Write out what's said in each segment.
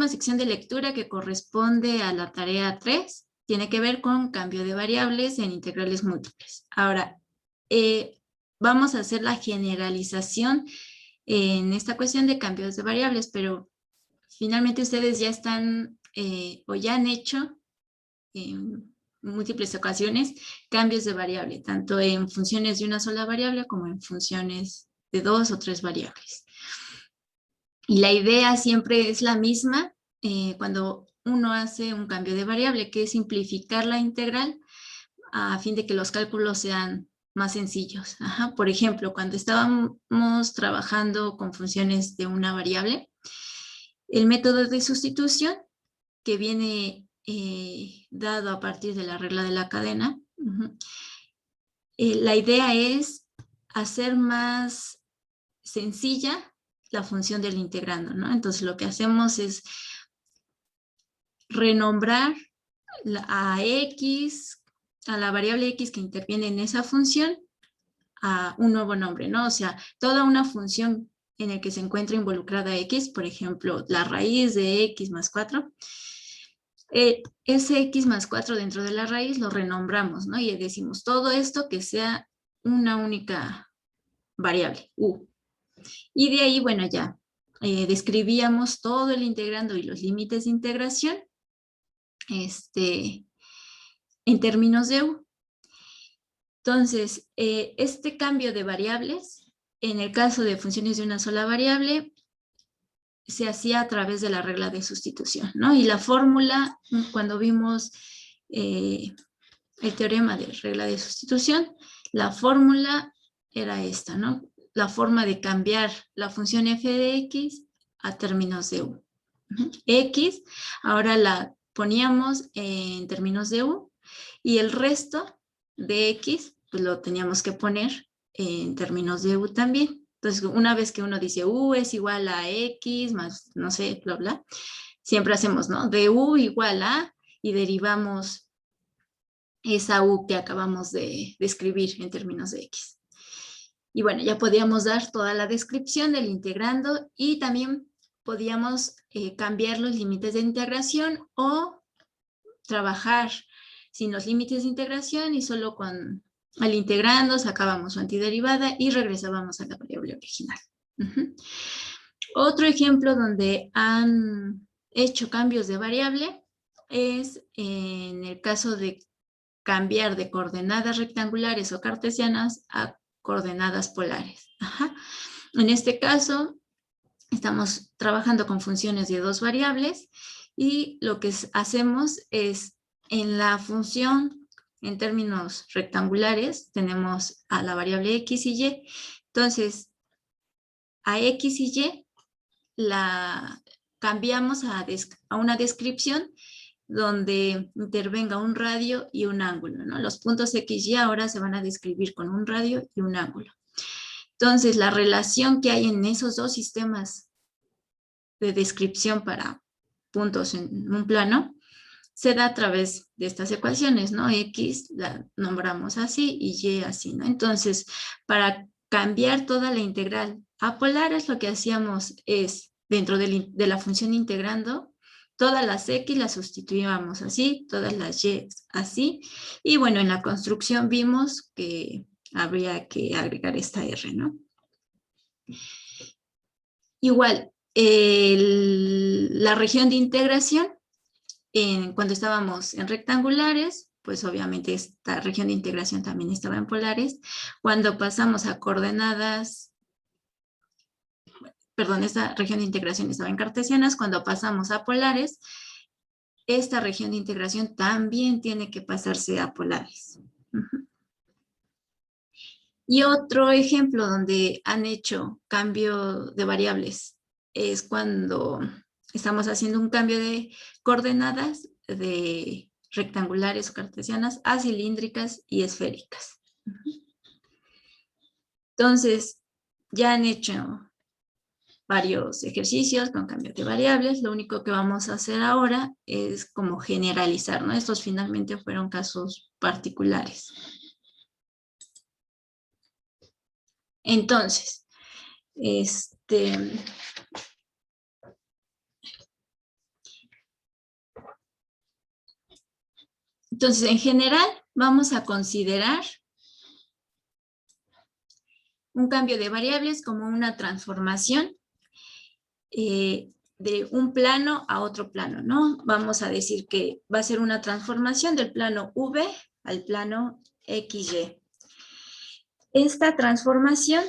última sección de lectura, que corresponde a la tarea 3, tiene que ver con cambio de variables en integrales múltiples. Ahora, vamos a hacer la generalización en esta cuestión de cambios de variables, pero finalmente ustedes ya están o ya han hecho en múltiples ocasiones cambios de variable, tanto en funciones de una sola variable como en funciones de 2 o 3 variables. Y la idea siempre es la misma cuando uno hace un cambio de variable, que es simplificar la integral a fin de que los cálculos sean más sencillos. Ajá. Por ejemplo, cuando estábamos trabajando con funciones de una variable, el método de sustitución, que viene dado a partir de la regla de la cadena, la idea es hacer más sencilla la función del integrando, ¿no? Entonces lo que hacemos es renombrar a x, a la variable x que interviene en esa función, a un nuevo nombre, ¿no? O sea, toda una función en la que se encuentra involucrada x, por ejemplo, la raíz de x más 4, ese x más 4 dentro de la raíz lo renombramos, ¿no? Y decimos todo esto que sea una única variable, u. Y de ahí, bueno, ya describíamos todo el integrando y los límites de integración en términos de u. Entonces, este cambio de variables, en el caso de funciones de una sola variable, se hacía a través de la regla de sustitución, ¿no? Y la fórmula, cuando vimos el teorema de regla de sustitución, la fórmula era esta, ¿no? La forma de cambiar la función f de x a términos de u. X, ahora la poníamos en términos de u, y el resto de x, pues lo teníamos que poner en términos de u también. Entonces, una vez que uno dice u es igual a x más, no sé, bla, bla, siempre hacemos, ¿no? De u igual a, y derivamos esa u que acabamos de escribir en términos de x. Y bueno, ya podíamos dar toda la descripción del integrando, y también podíamos cambiar los límites de integración o trabajar sin los límites de integración y solo con al integrando sacábamos su antiderivada y regresábamos a la variable original. Otro ejemplo donde han hecho cambios de variable es en el caso de cambiar de coordenadas rectangulares o cartesianas a coordenadas polares. En este caso, estamos trabajando con funciones de 2 variables, y lo que hacemos es, en la función en términos rectangulares, tenemos a la variable x y y. Entonces, a x y y la cambiamos a una descripción donde intervenga un radio y un ángulo, ¿no? Los puntos x y ahora se van a describir con un radio y un ángulo. Entonces, la relación que hay en esos dos sistemas de descripción para puntos en un plano se da a través de estas ecuaciones, ¿no? X la nombramos así y y así, ¿no? Entonces, para cambiar toda la integral a polares, lo que hacíamos es, dentro de la función integrando, todas las x las sustituíamos así, todas las y así, y bueno, en la construcción vimos que habría que agregar esta r, ¿no? Igual, la región de integración, cuando estábamos en rectangulares, pues obviamente esta región de integración también estaba en polares. Cuando pasamos a coordenadas, perdón, esta región de integración estaba en cartesianas. Cuando pasamos a polares, esta región de integración también tiene que pasarse a polares. Y otro ejemplo donde han hecho cambio de variables es cuando estamos haciendo un cambio de coordenadas de rectangulares o cartesianas a cilíndricas y esféricas. Entonces, ya han hecho varios ejercicios con cambio de variables. Lo único que vamos a hacer ahora es como generalizar, ¿no? Estos finalmente fueron casos particulares. Entonces, Entonces, en general, vamos a considerar un cambio de variables como una transformación de un plano a otro plano, ¿no? Vamos a decir que va a ser una transformación del plano V al plano XY. Esta transformación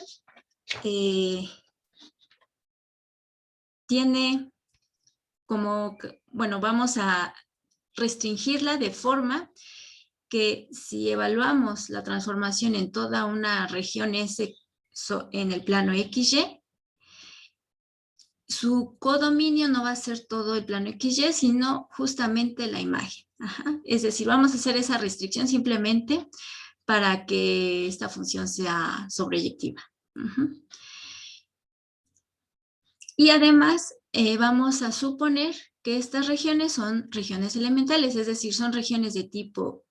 tiene como, bueno, vamos a restringirla de forma que si evaluamos la transformación en toda una región S en el plano XY, su codominio no va a ser todo el plano XY, sino justamente la imagen. Ajá. Es decir, vamos a hacer esa restricción simplemente para que esta función sea sobreyectiva. Y además vamos a suponer que estas regiones son regiones elementales, es decir, son regiones de tipo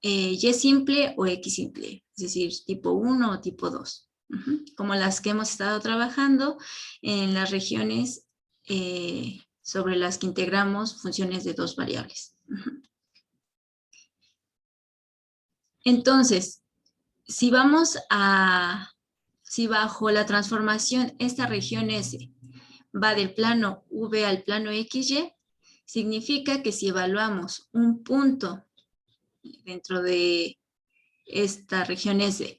Y simple o X simple, es decir, tipo 1 o tipo 2, como las que hemos estado trabajando en las regiones sobre las que integramos funciones de dos variables. Entonces, si bajo la transformación esta región S va del plano V al plano XY, significa que si evaluamos un punto dentro de esta región S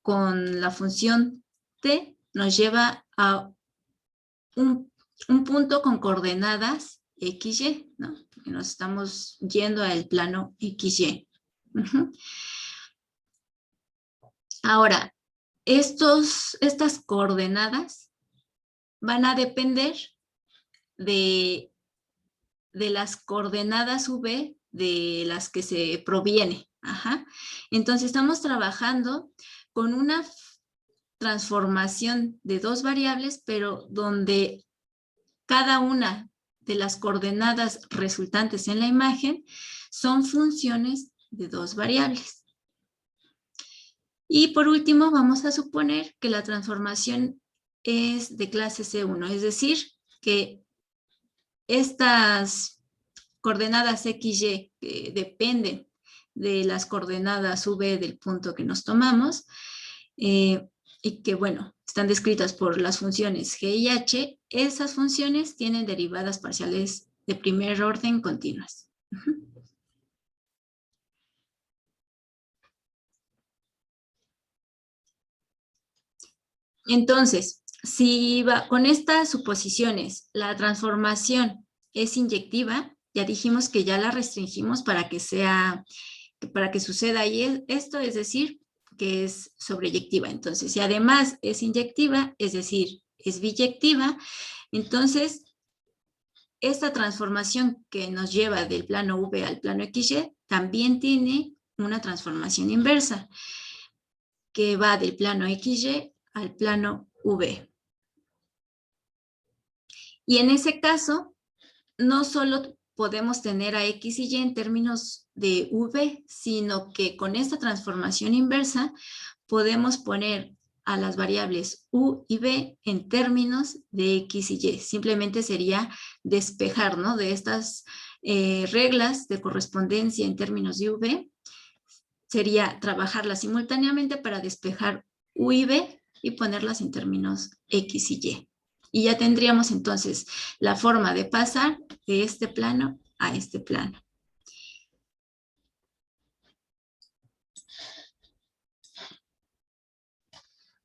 con la función t, nos lleva a un punto con coordenadas XY, ¿no? Porque nos estamos yendo al plano XY. Ahora, estas coordenadas van a depender de las coordenadas V de las que se proviene. Entonces, estamos trabajando con una transformación de dos variables, pero donde cada una de las coordenadas resultantes en la imagen son funciones de dos variables. Y por último, vamos a suponer que la transformación es de clase C1, es decir, que estas coordenadas XY que dependen de las coordenadas V del punto que nos tomamos, y que, bueno, están descritas por las funciones G y H, esas funciones tienen derivadas parciales de primer orden continuas. Entonces, si con estas suposiciones la transformación es inyectiva, ya dijimos que ya la restringimos para que suceda ahí esto, es decir, que es sobreyectiva. Entonces, si además es inyectiva, es decir, es biyectiva, entonces esta transformación que nos lleva del plano V al plano XY también tiene una transformación inversa que va del plano XY al plano V. Y en ese caso, no solo podemos tener a X y Y en términos de V, sino que con esta transformación inversa podemos poner a las variables U y V en términos de X y Y. Simplemente sería despejar, ¿no?, de estas reglas de correspondencia en términos de V. Sería trabajarlas simultáneamente para despejar U y V y ponerlas en términos X y Y. Y ya tendríamos entonces la forma de pasar de este plano a este plano.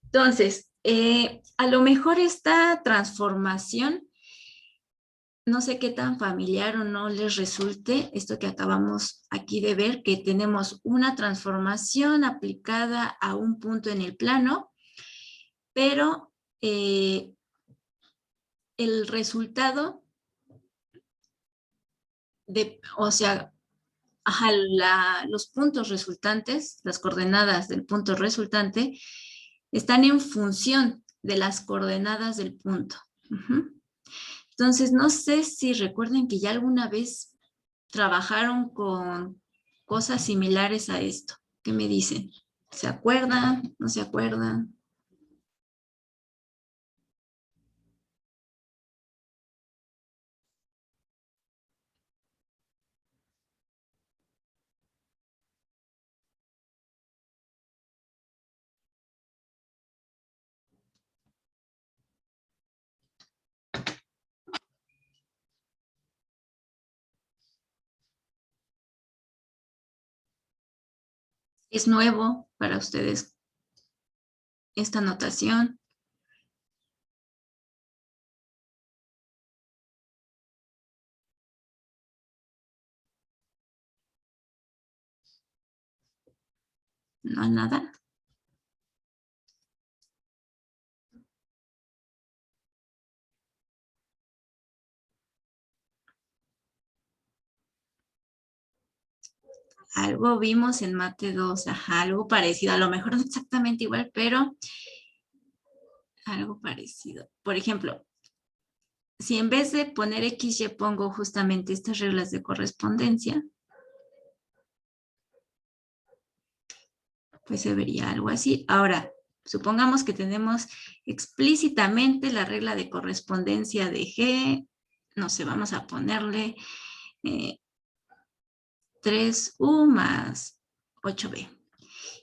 Entonces, a lo mejor esta transformación, no sé qué tan familiar o no les resulte esto que acabamos aquí de ver, que tenemos una transformación aplicada a un punto en el plano, pero el resultado o sea, los puntos resultantes, las coordenadas del punto resultante, están en función de las coordenadas del punto. Entonces, no sé si recuerden que ya alguna vez trabajaron con cosas similares a esto. ¿Qué me dicen? ¿Se acuerdan? ¿No se acuerdan? ¿Es nuevo para ustedes esta notación? No, nada. Algo vimos en Mate 2, ajá, algo parecido. A lo mejor no exactamente igual, pero algo parecido. Por ejemplo, si en vez de poner XY pongo justamente estas reglas de correspondencia, pues se vería algo así. Ahora, supongamos que tenemos explícitamente la regla de correspondencia de G, no sé, vamos a ponerle 3U más 8B.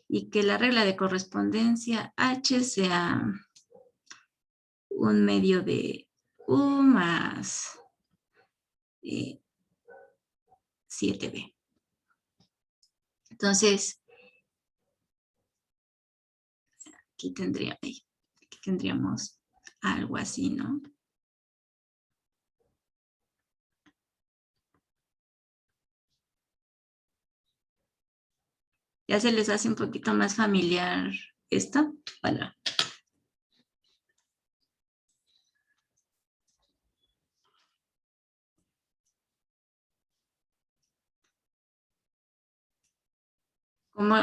Y que la regla de correspondencia H sea un medio de U más 7B. Entonces, aquí tendríamos algo así, ¿no? ¿Ya se les hace un poquito más familiar esto? Bueno. Como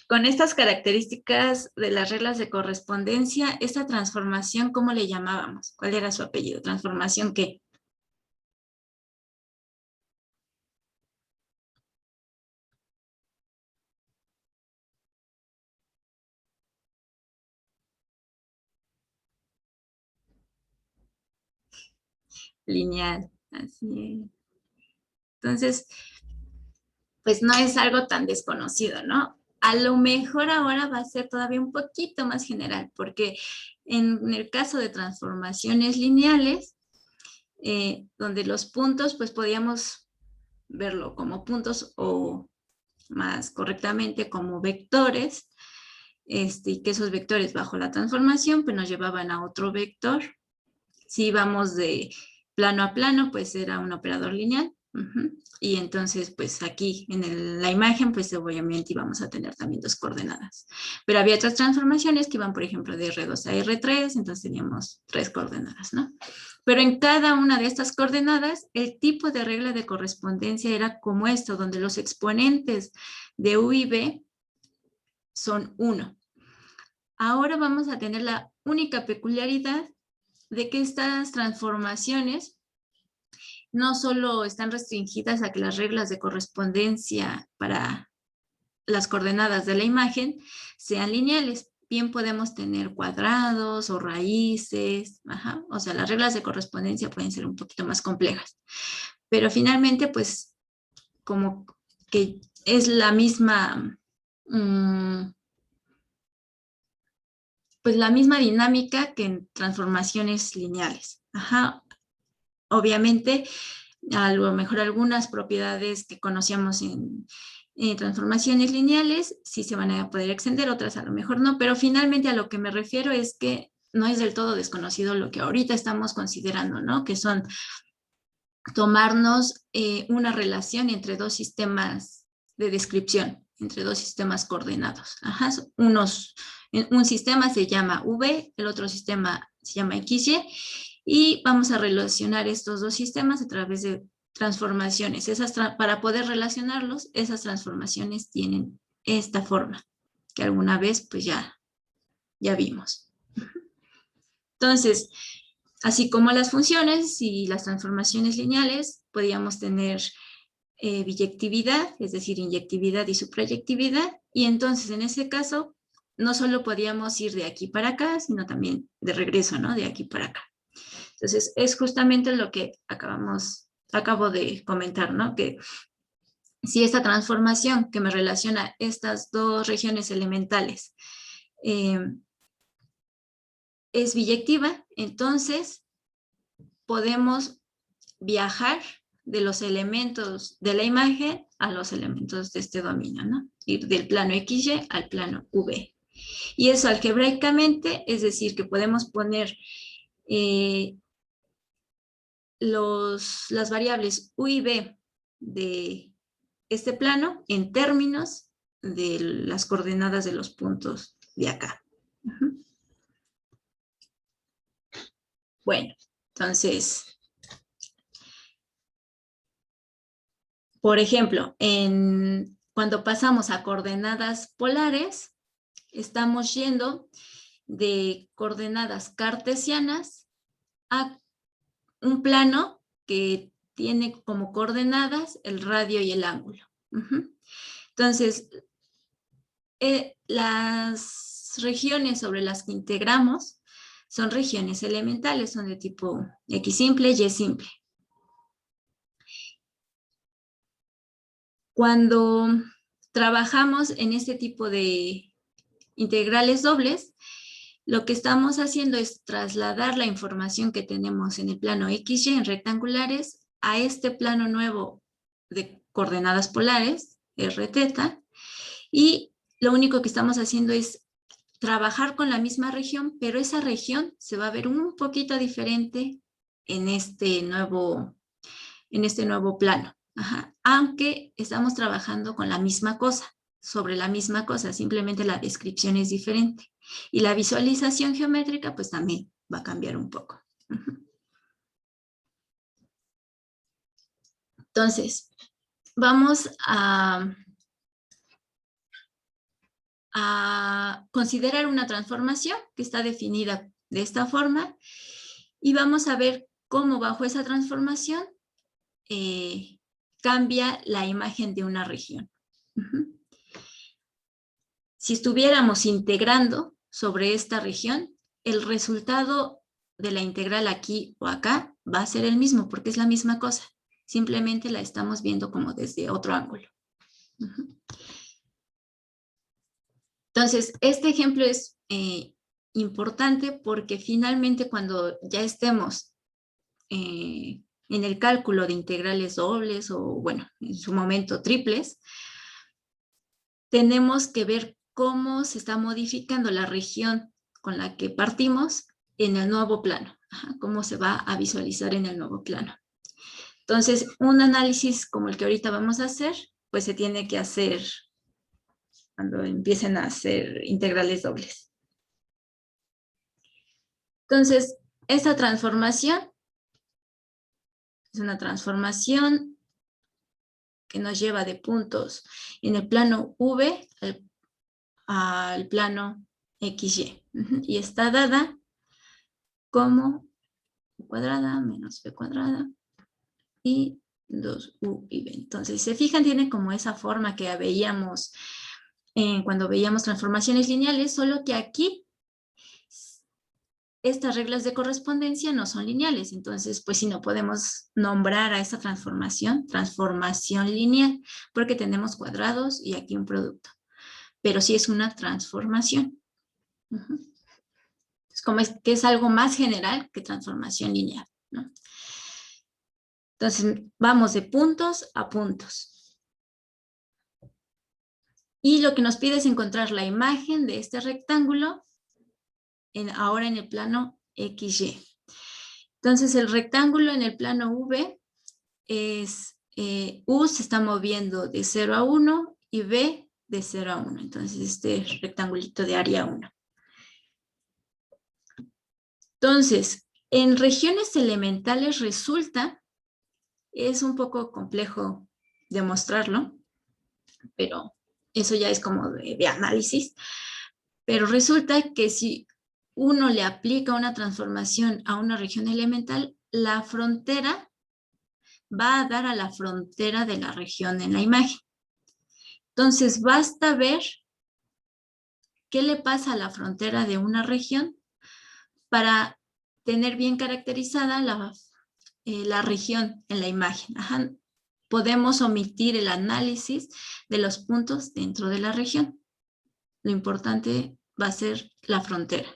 con estas características de las reglas de correspondencia, esta transformación, ¿cómo le llamábamos? ¿Cuál era su apellido? ¿Transformación qué? Lineal. Así es. Entonces, pues no es algo tan desconocido, ¿no? A lo mejor ahora va a ser todavía un poquito más general, porque en el caso de transformaciones lineales, donde los puntos, pues podíamos verlo como puntos o más correctamente como vectores, y que esos vectores bajo la transformación pues nos llevaban a otro vector. Si íbamos de plano a plano, pues era un operador lineal. Y entonces, pues aquí en la imagen, pues obviamente íbamos a tener también dos coordenadas. Pero había otras transformaciones que iban, por ejemplo, de R2 a R3, entonces teníamos tres coordenadas, ¿no? Pero en cada una de estas coordenadas, el tipo de regla de correspondencia era como esto, donde los exponentes de U y B son 1. Ahora vamos a tener la única peculiaridad de que estas transformaciones no solo están restringidas a que las reglas de correspondencia para las coordenadas de la imagen sean lineales. Bien podemos tener cuadrados o raíces, o sea, las reglas de correspondencia pueden ser un poquito más complejas. Pero finalmente, pues, como que es la misma, pues la misma dinámica que en transformaciones lineales. Obviamente, a lo mejor algunas propiedades que conocíamos en transformaciones lineales sí se van a poder extender, otras a lo mejor no, pero finalmente a lo que me refiero es que no es del todo desconocido lo que ahorita estamos considerando, ¿no? Que son tomarnos una relación entre dos sistemas de descripción, entre dos sistemas coordenados. Un sistema se llama V, el otro sistema se llama XY, y vamos a relacionar estos dos sistemas a través de transformaciones. Para poder relacionarlos, esas transformaciones tienen esta forma, que alguna vez pues ya vimos. Entonces, así como las funciones y las transformaciones lineales, podíamos tener biyectividad, es decir, inyectividad y suprayectividad, y entonces en ese caso no solo podíamos ir de aquí para acá, sino también de regreso, ¿no? De aquí para acá. Entonces, es justamente lo que acabo de comentar, ¿no? Que si esta transformación que me relaciona estas dos regiones elementales es biyectiva, entonces podemos viajar de los elementos de la imagen a los elementos de este dominio, ¿no? Ir del plano XY al plano V. Y eso algebraicamente, es decir, que podemos poner las variables U y V de este plano en términos de las coordenadas de los puntos de acá. Bueno, entonces, por ejemplo, cuando pasamos a coordenadas polares, estamos yendo de coordenadas cartesianas a un plano que tiene como coordenadas el radio y el ángulo. Entonces, las regiones sobre las que integramos son regiones elementales, son de tipo X simple, Y simple. Cuando trabajamos en este tipo de integrales dobles, lo que estamos haciendo es trasladar la información que tenemos en el plano XY en rectangulares a este plano nuevo de coordenadas polares, Rθ, y lo único que estamos haciendo es trabajar con la misma región, pero esa región se va a ver un poquito diferente en este nuevo plano. Aunque estamos trabajando con la misma cosa, sobre la misma cosa, simplemente la descripción es diferente. Y la visualización geométrica, pues también va a cambiar un poco. Entonces, vamos a considerar una transformación que está definida de esta forma y vamos a ver cómo bajo esa transformación cambia la imagen de una región. Si estuviéramos integrando sobre esta región, el resultado de la integral aquí o acá va a ser el mismo porque es la misma cosa. Simplemente la estamos viendo como desde otro ángulo. Entonces, este ejemplo es importante porque finalmente cuando ya estemos en el cálculo de integrales dobles o, bueno, en su momento triples, tenemos que ver cómo se está modificando la región con la que partimos en el nuevo plano, cómo se va a visualizar en el nuevo plano. Entonces, un análisis como el que ahorita vamos a hacer, pues se tiene que hacer cuando empiecen a hacer integrales dobles. Entonces, esta transformación es una transformación que nos lleva de puntos en el plano V al plano XY. Y está dada como U cuadrada menos B cuadrada y 2U y B. Entonces, si se fijan, tiene como esa forma que veíamos cuando veíamos transformaciones lineales, solo que aquí estas reglas de correspondencia no son lineales. Entonces, pues si no podemos nombrar a esta transformación lineal, porque tenemos cuadrados y aquí un producto. Pero sí es una transformación. Es como que es algo más general que transformación lineal, ¿no? Entonces, vamos de puntos a puntos. Y lo que nos pide es encontrar la imagen de este rectángulo ahora en el plano XY. Entonces, el rectángulo en el plano V es U se está moviendo de 0 a 1 y B de 0 a 1. Entonces, este rectangulito de área 1. Entonces, en regiones elementales resulta, es un poco complejo demostrarlo, pero eso ya es como de análisis, pero resulta que si uno le aplica una transformación a una región elemental, la frontera va a dar a la frontera de la región en la imagen. Entonces, basta ver qué le pasa a la frontera de una región para tener bien caracterizada la región en la imagen. Podemos omitir el análisis de los puntos dentro de la región. Lo importante va a ser la frontera.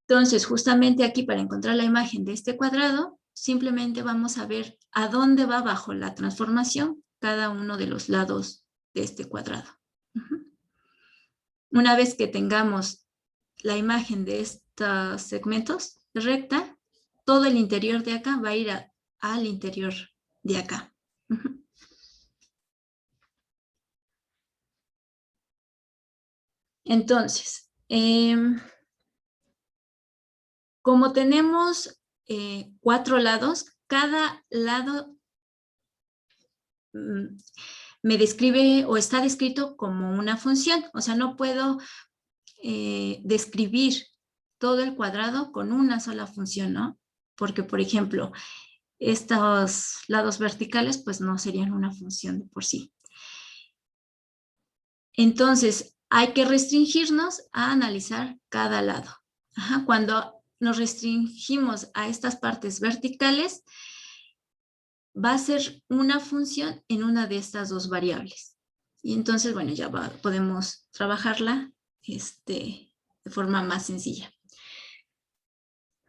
Entonces, justamente aquí para encontrar la imagen de este cuadrado, simplemente vamos a ver a dónde va bajo la transformación cada uno de los lados de este cuadrado. Una vez que tengamos la imagen de estos segmentos recta, todo el interior de acá va a ir al interior de acá. Entonces, como tenemos 4 lados, cada lado me describe o está descrito como una función. O sea, no puedo describir todo el cuadrado con una sola función, ¿no? Porque, por ejemplo, estos lados verticales pues no serían una función de por sí. Entonces, hay que restringirnos a analizar cada lado. Cuando nos restringimos a estas partes verticales, va a ser una función en una de estas dos variables. Y entonces, bueno, ya podemos trabajarla de forma más sencilla.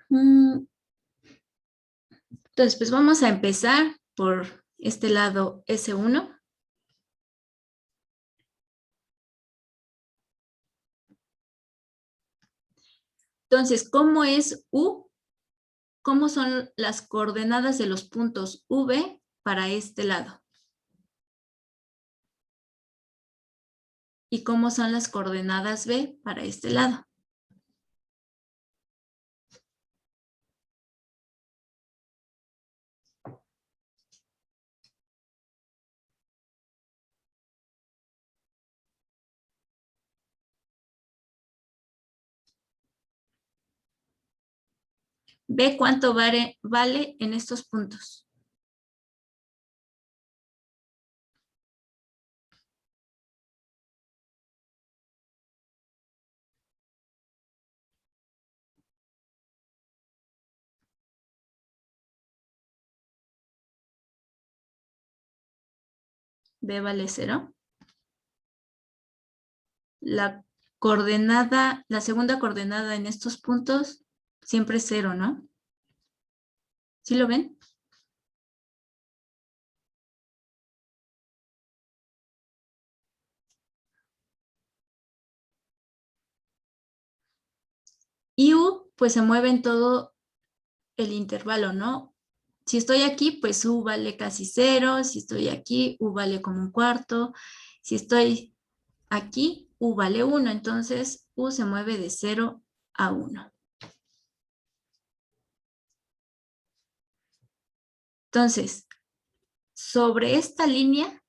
Entonces, pues vamos a empezar por este lado S1. Entonces, ¿cómo es U? ¿Cómo son las coordenadas de los puntos V para este lado? ¿Y cómo son las coordenadas B para este lado? Ve cuánto vale en estos puntos. B vale 0. La segunda coordenada en estos puntos siempre es 0, ¿no? ¿Sí lo ven? Y U, pues se mueve en todo el intervalo, ¿no? Si estoy aquí, pues U vale casi 0. Si estoy aquí, U vale como un cuarto. Si estoy aquí, U vale 1. Entonces, U se mueve de 0 a 1. Entonces, sobre esta línea,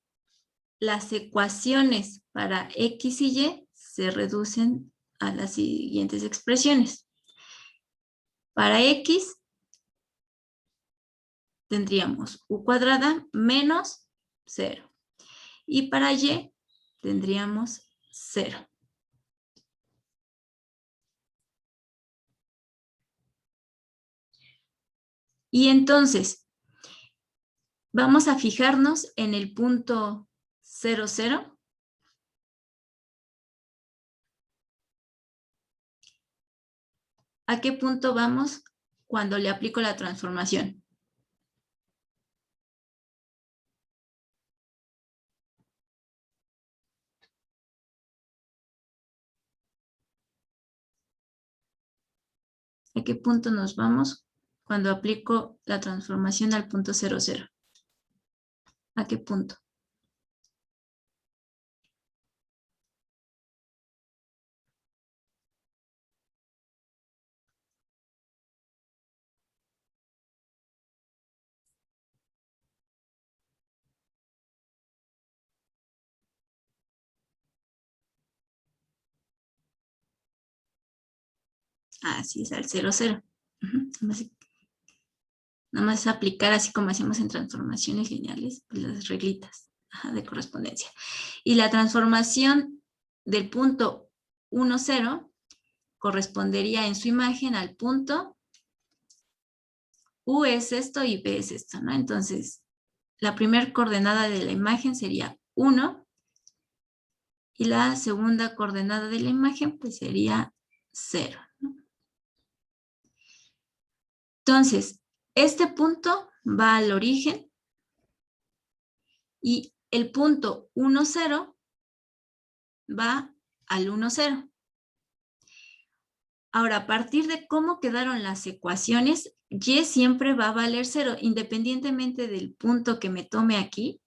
las ecuaciones para X y Y se reducen a las siguientes expresiones. Para X tendríamos U cuadrada menos 0. Y para Y tendríamos 0. Y entonces, vamos a fijarnos en el punto 0, 0. ¿A qué punto vamos cuando le aplico la transformación? ¿A qué punto nos vamos cuando aplico la transformación al punto 0, 0? ¿A qué punto? Así es, al 0, 0. Nada más aplicar así como hacemos en transformaciones lineales, pues las reglitas de correspondencia. Y la transformación del punto 1, 0 correspondería en su imagen al punto U es esto y B es esto, ¿no? Entonces, la primera coordenada de la imagen sería 1 y la segunda coordenada de la imagen pues sería 0, ¿no? Entonces, este punto va al origen y el punto 1, 0 va al 1, 0. Ahora, a partir de cómo quedaron las ecuaciones, y siempre va a valer 0, independientemente del punto que me tome aquí.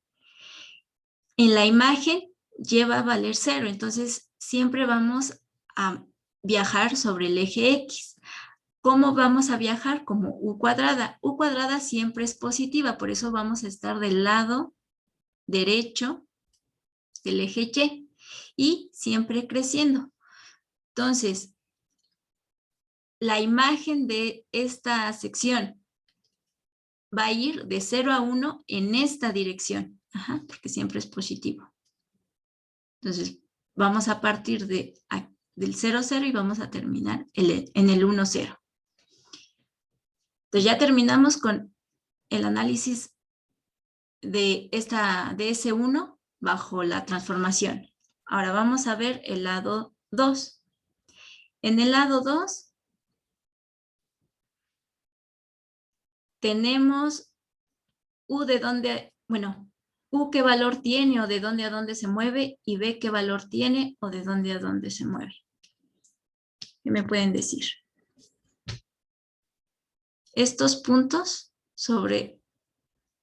En la imagen, y va a valer 0, entonces siempre vamos a viajar sobre el eje X. ¿Cómo vamos a viajar? Como U cuadrada. U cuadrada siempre es positiva, por eso vamos a estar del lado derecho del eje Y siempre creciendo. Entonces, la imagen de esta sección va a ir de 0 a 1 en esta dirección, porque siempre es positivo. Entonces, vamos a partir del 0, 0 y vamos a terminar en el 1, 0. Entonces, ya terminamos con el análisis de ese 1 bajo la transformación. Ahora vamos a ver el lado 2. En el lado 2 tenemos U de dónde, bueno, U qué valor tiene o de dónde a dónde se mueve y B qué valor tiene o de dónde a dónde se mueve. ¿Qué me pueden decir? Estos puntos sobre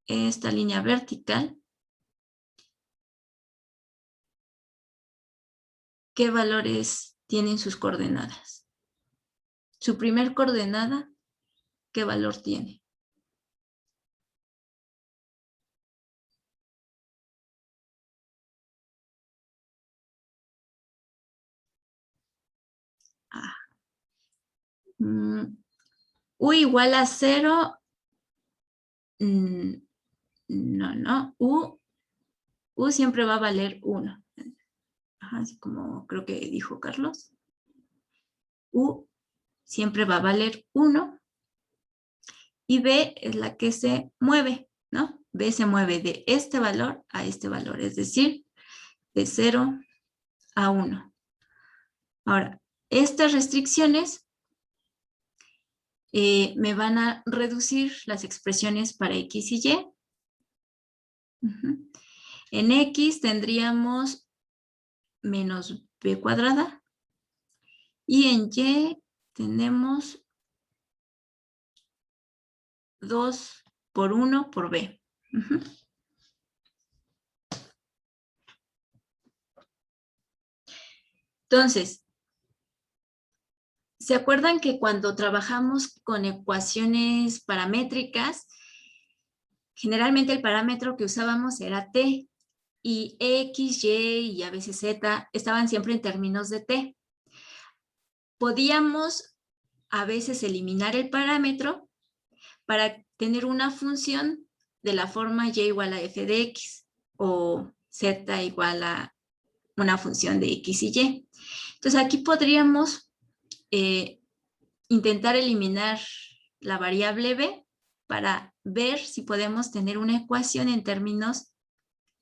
esta línea vertical, ¿qué valores tienen sus coordenadas? Su primer coordenada, ¿qué valor tiene? U igual a 0. No. U siempre va a valer 1. Así como creo que dijo Carlos. U siempre va a valer 1. Y B es la que se mueve, ¿no? B se mueve de este valor a este valor, es decir, de 0 a 1. Ahora, estas restricciones me van a reducir las expresiones para X y Y. En X tendríamos menos B cuadrada y en Y tenemos 2 por 1 por B. Entonces, ¿se acuerdan que cuando trabajamos con ecuaciones paramétricas, generalmente el parámetro que usábamos era t y x, y y a veces z estaban siempre en términos de t? Podíamos a veces eliminar el parámetro para tener una función de la forma y igual a f de x o z igual a una función de x y y. Entonces aquí podríamos intentar eliminar la variable b para ver si podemos tener una ecuación en términos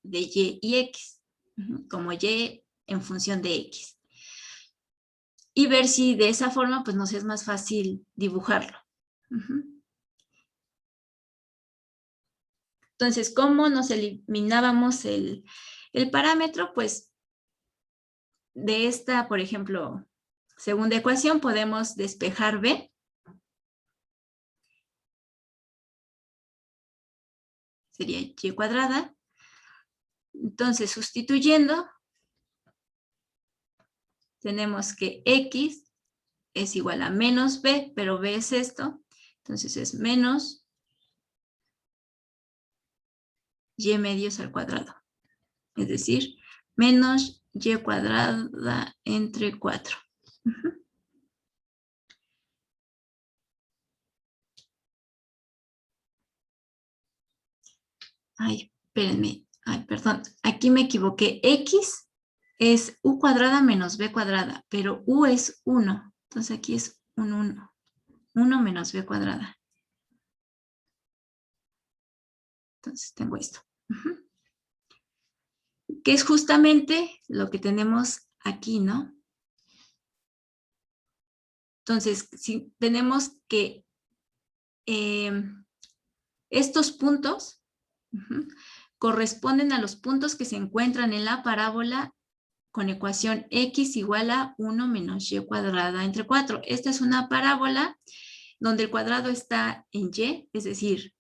de y y x, como y en función de x. Y ver si de esa forma pues nos es más fácil dibujarlo. Entonces, ¿cómo nos eliminábamos el parámetro? Pues de esta, por ejemplo, segunda ecuación podemos despejar b. Sería y cuadrada. Entonces, sustituyendo, tenemos que x es igual a menos b, pero b es esto. Entonces es menos y medios al cuadrado. Es decir, menos y cuadrada entre 4. Ay, espérenme. Ay, perdón. Aquí me equivoqué. X es u cuadrada menos b cuadrada, pero u es 1. Entonces aquí es un 1. 1 menos b cuadrada. Entonces tengo esto. Que es justamente lo que tenemos aquí, ¿no? Entonces, si tenemos que Estos puntos corresponden a los puntos que se encuentran en la parábola con ecuación x igual a 1 menos y cuadrada entre 4. Esta es una parábola donde el cuadrado está en y, es decir,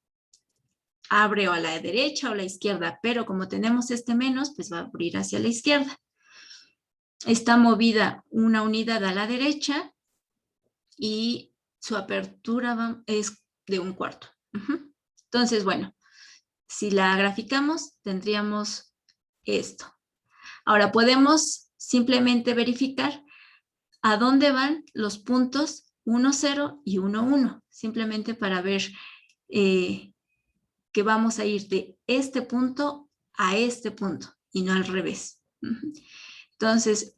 abre o a la derecha o a la izquierda, pero como tenemos este menos, pues va a abrir hacia la izquierda. Está movida una unidad a la derecha y su apertura es de 1/4. Entonces, bueno, si la graficamos, tendríamos esto. Ahora podemos simplemente verificar a dónde van los puntos 1, 0 y 1, 1, simplemente para ver que vamos a ir de este punto a este punto y no al revés. Entonces,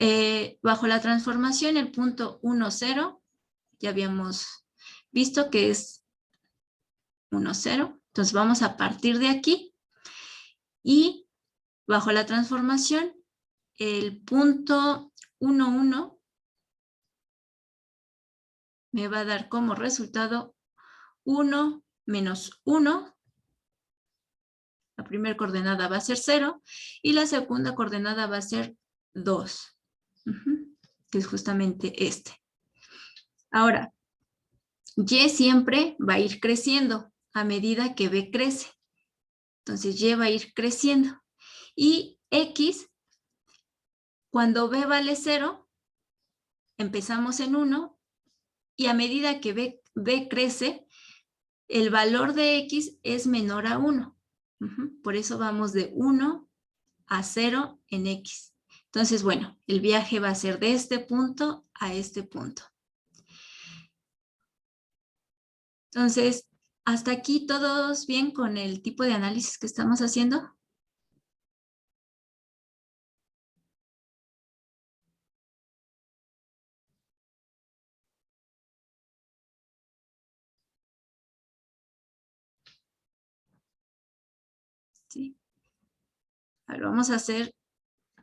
bajo la transformación, el punto 1, 0, ya habíamos visto que es 1, 0. Entonces, vamos a partir de aquí y bajo la transformación, el punto 1, 1 me va a dar como resultado 1 menos 1. La primera coordenada va a ser 0 y la segunda coordenada va a ser 2, que es justamente este. Ahora, y siempre va a ir creciendo a medida que b crece. Entonces, y va a ir creciendo. Y x, cuando b vale 0, empezamos en 1 y a medida que b crece, el valor de x es menor a 1. Por eso vamos de 1 a 0 en x. Entonces, bueno, el viaje va a ser de este punto a este punto. Entonces, ¿hasta aquí todos bien con el tipo de análisis que estamos haciendo? Sí. Ahora vamos a hacer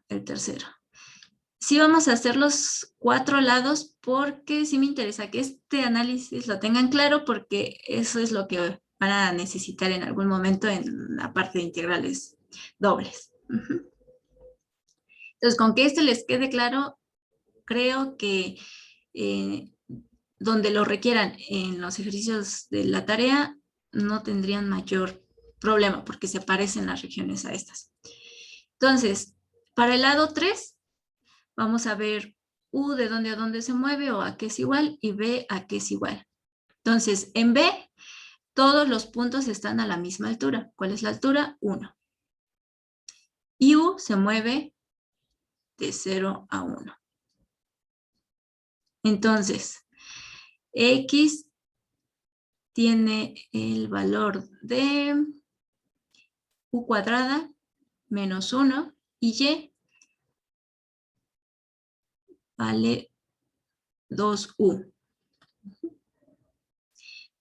el tercero. Sí vamos a hacer los 4 lados porque sí me interesa que este análisis lo tengan claro porque eso es lo que van a necesitar en algún momento en la parte de integrales dobles. Entonces, con que esto les quede claro, creo que donde lo requieran en los ejercicios de la tarea, no tendrían mayor problema porque se parecen las regiones a estas. Entonces, para el lado 3, vamos a ver U de dónde a dónde se mueve o a qué es igual y B a qué es igual. Entonces, en B, todos los puntos están a la misma altura. ¿Cuál es la altura? 1. Y U se mueve de 0 a 1. Entonces, X tiene el valor de U cuadrada menos 1 y Y vale 2U.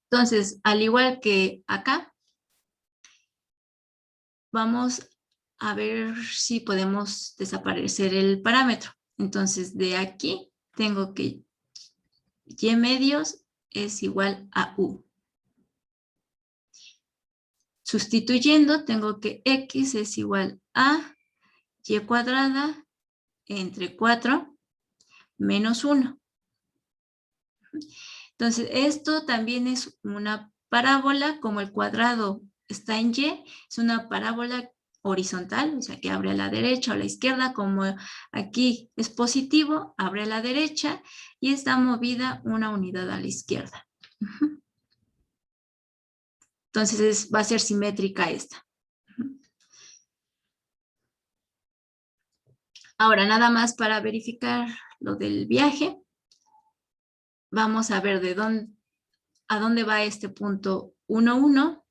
Entonces, al igual que acá, vamos a ver si podemos desaparecer el parámetro. Entonces, de aquí tengo que Y medios es igual a U. Sustituyendo, tengo que X es igual a Y cuadrada entre 4 menos 1. Entonces, esto también es una parábola, como el cuadrado está en Y, es una parábola horizontal, o sea, que abre a la derecha o a la izquierda, como aquí es positivo, abre a la derecha y está movida una unidad a la izquierda. Entonces, va a ser simétrica esta. Ahora, nada más para verificar lo del viaje, vamos a ver a dónde va este punto 1, 1.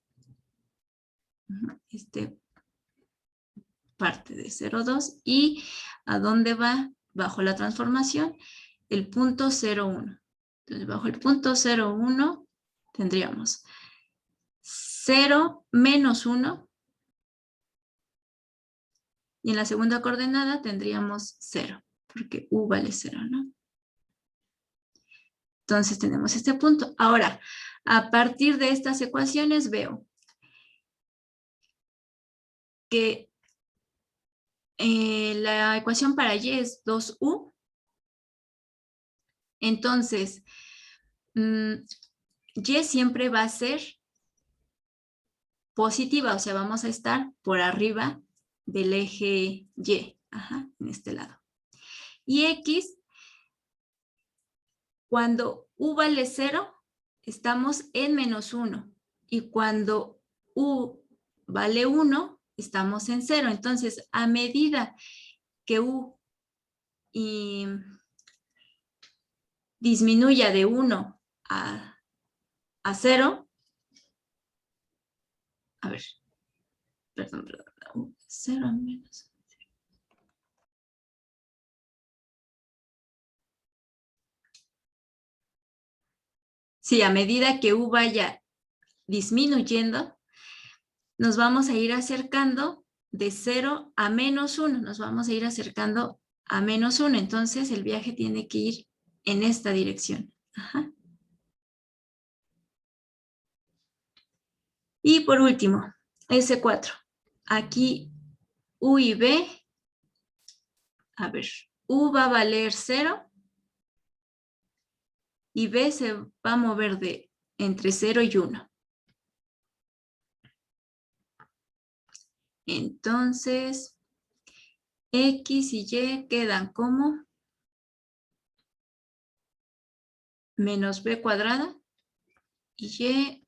Este parte de 0, 2. Y a dónde va, bajo la transformación, el punto 0, 1. Entonces, bajo el punto 0, 1, tendríamos 0 menos 1. Y en la segunda coordenada tendríamos 0, porque U vale 0, ¿no? Entonces tenemos este punto. Ahora, a partir de estas ecuaciones veo que la ecuación para y es 2u. Entonces, y siempre va a ser positiva, o sea, vamos a estar por arriba del eje y, en este lado. Y x, cuando u vale 0, estamos en -1. Y cuando u vale 1, estamos en 0. Entonces, a medida que u disminuya de 1 a 0, a ver, perdón, 0 a menos. Sí, a medida que u vaya disminuyendo, nos vamos a ir acercando de 0 a -1. Nos vamos a ir acercando a -1. Entonces, el viaje tiene que ir en esta dirección. Y por último, S4. Aquí U y B. A ver, U va a valer 0. Y B se va a mover de entre 0 y 1. Entonces, X y Y quedan como menos B cuadrada y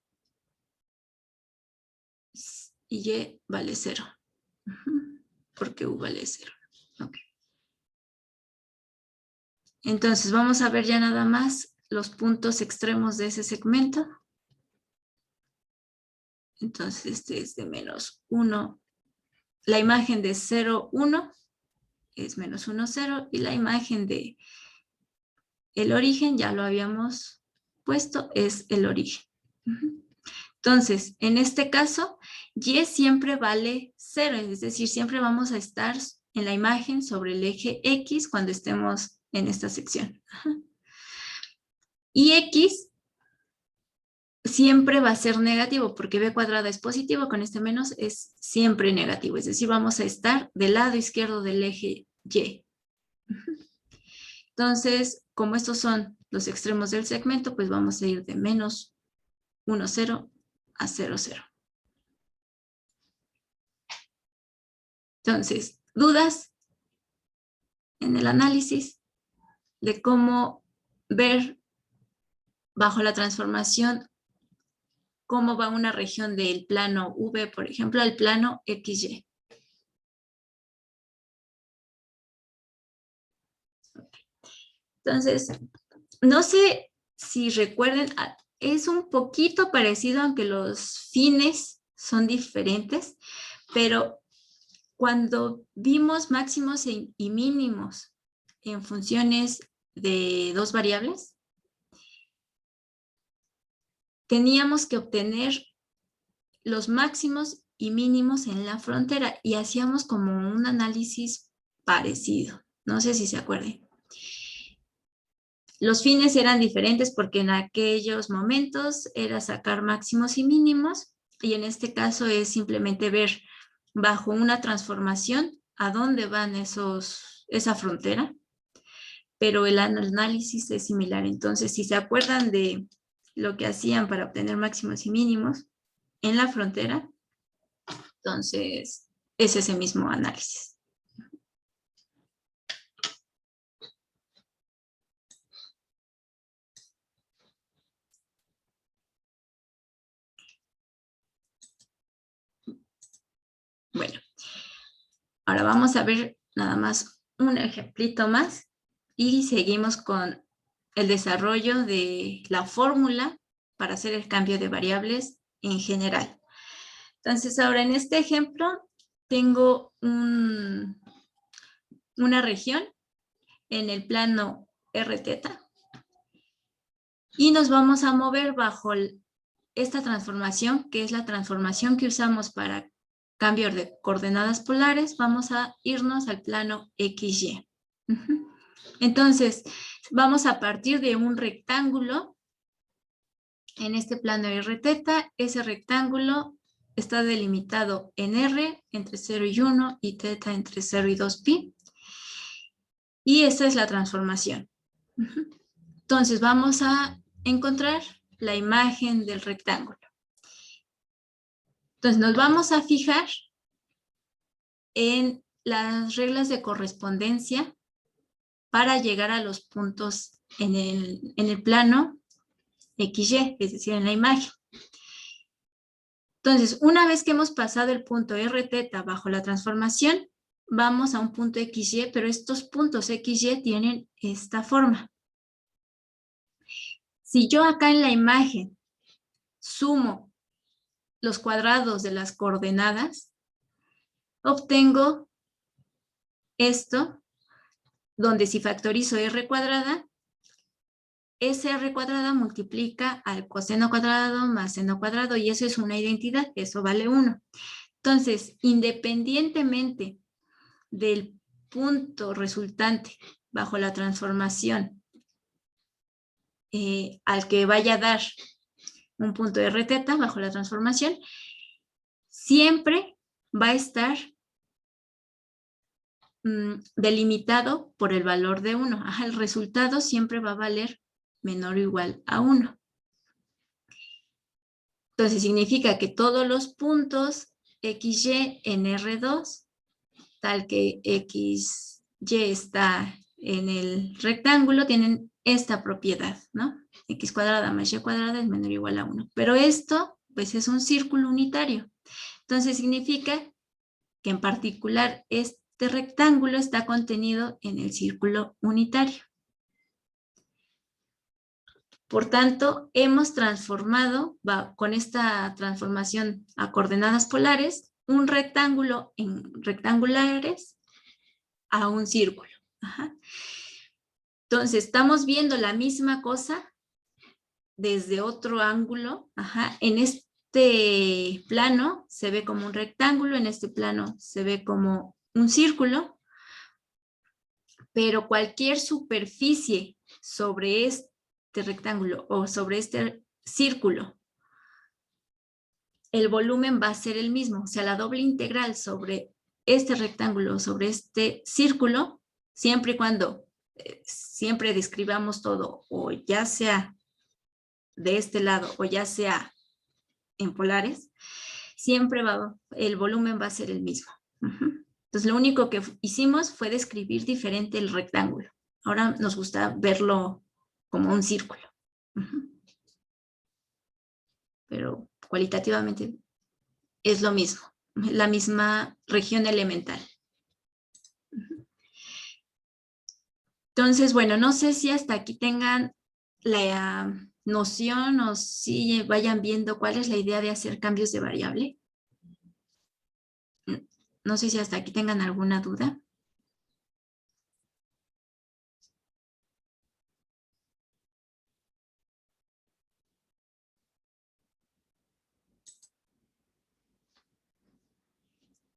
Y vale 0. Porque U vale 0. Okay. Entonces, vamos a ver ya nada más los puntos extremos de ese segmento. Entonces, este es de -1. La imagen de 0, 1 es -1, 0. Y la imagen de el origen, ya lo habíamos puesto, es el origen. Entonces, en este caso, y siempre vale 0, es decir, siempre vamos a estar en la imagen sobre el eje X cuando estemos en esta sección. Y X siempre va a ser negativo, porque B cuadrada es positivo, con este menos es siempre negativo, es decir, vamos a estar del lado izquierdo del eje Y. Entonces, como estos son los extremos del segmento, pues vamos a ir de -1, 0 a 0, 0. Entonces, ¿dudas en el análisis de cómo ver bajo la transformación cómo va una región del plano V, por ejemplo, al plano XY? Entonces, no sé si recuerden, es un poquito parecido, aunque los fines son diferentes, pero cuando vimos máximos y mínimos en funciones de dos variables, teníamos que obtener los máximos y mínimos en la frontera y hacíamos como un análisis parecido. No sé si se acuerdan. Los fines eran diferentes porque en aquellos momentos era sacar máximos y mínimos y en este caso es simplemente ver bajo una transformación a dónde van esa frontera, pero el análisis es similar. Entonces, si se acuerdan de lo que hacían para obtener máximos y mínimos en la frontera, entonces es ese mismo análisis. Bueno, ahora vamos a ver nada más un ejemplito más y seguimos con el desarrollo de la fórmula para hacer el cambio de variables en general. Entonces, ahora en este ejemplo tengo una región en el plano Rθ y nos vamos a mover bajo esta transformación, que es la transformación que usamos para cambiar de coordenadas polares. Vamos a irnos al plano XY. Entonces, vamos a partir de un rectángulo en este plano Rθ. Ese rectángulo está delimitado en R entre 0 y 1 y θ entre 0 y 2pi. Y esta es la transformación. Entonces vamos a encontrar la imagen del rectángulo. Entonces nos vamos a fijar en las reglas de correspondencia para llegar a los puntos en el plano XY, es decir, en la imagen. Entonces, una vez que hemos pasado el punto Rθ bajo la transformación, vamos a un punto XY, pero estos puntos XY tienen esta forma. Si yo acá en la imagen sumo los cuadrados de las coordenadas, obtengo esto, donde si factorizo R cuadrada, ese R cuadrada multiplica al coseno cuadrado más seno cuadrado, y eso es una identidad, eso vale 1. Entonces, independientemente del punto resultante bajo la transformación al que vaya a dar un punto Rθ bajo la transformación, siempre va a estar delimitado por el valor de 1. Ajá, el resultado siempre va a valer menor o igual a 1. Entonces significa que todos los puntos XY en R2, tal que XY está en el rectángulo, tienen esta propiedad, ¿no? X cuadrada más Y cuadrada es menor o igual a 1. Pero esto, pues, es un círculo unitario. Entonces significa que en particular este rectángulo está contenido en el círculo unitario. Por tanto, hemos transformado, con esta transformación a coordenadas polares, un rectángulo en rectangulares a un círculo. Ajá. Entonces, estamos viendo la misma cosa desde otro ángulo. Ajá. En este plano se ve como un rectángulo, en este plano se ve como un círculo, pero cualquier superficie sobre este rectángulo o sobre este círculo, el volumen va a ser el mismo. O sea, la doble integral sobre este rectángulo, sobre este círculo, siempre y cuando siempre describamos todo, o ya sea de este lado o ya sea en polares, siempre el volumen va a ser el mismo. Entonces, lo único que hicimos fue describir diferente el rectángulo. Ahora nos gusta verlo como un círculo. Pero cualitativamente es lo mismo, la misma región elemental. Entonces, bueno, no sé si hasta aquí tengan la noción o si vayan viendo cuál es la idea de hacer cambios de variable. No sé si hasta aquí tengan alguna duda.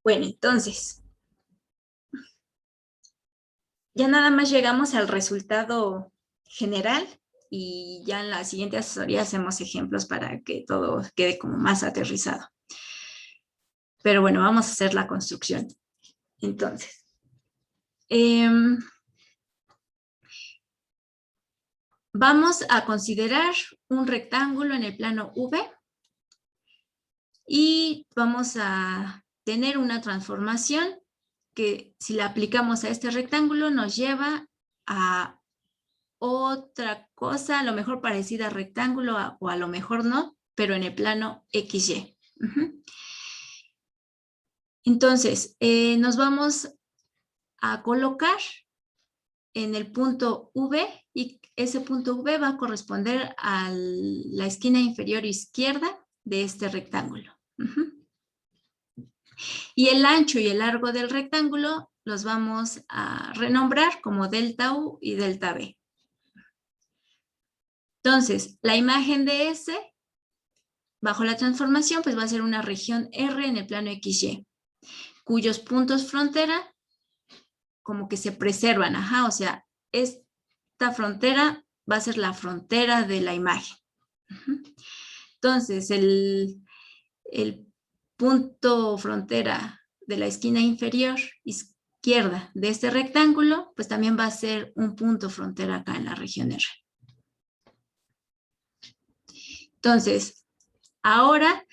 Bueno, entonces, ya nada más llegamos al resultado general y ya en la siguiente asesoría hacemos ejemplos para que todo quede como más aterrizado. Pero bueno, vamos a hacer la construcción. Entonces, vamos a considerar un rectángulo en el plano V y vamos a tener una transformación que, si la aplicamos a este rectángulo, nos lleva a otra cosa, a lo mejor parecida a rectángulo o a lo mejor no, pero en el plano XY. Entonces, nos vamos a colocar en el punto V y ese punto V va a corresponder a la esquina inferior izquierda de este rectángulo. Y el ancho y el largo del rectángulo los vamos a renombrar como delta U y delta B. Entonces, la imagen de S, bajo la transformación, pues va a ser una región R en el plano XY, cuyos puntos frontera como que se preservan, o sea, esta frontera va a ser la frontera de la imagen. Entonces, el punto frontera de la esquina inferior izquierda de este rectángulo, pues también va a ser un punto frontera acá en la región R. Entonces, ahora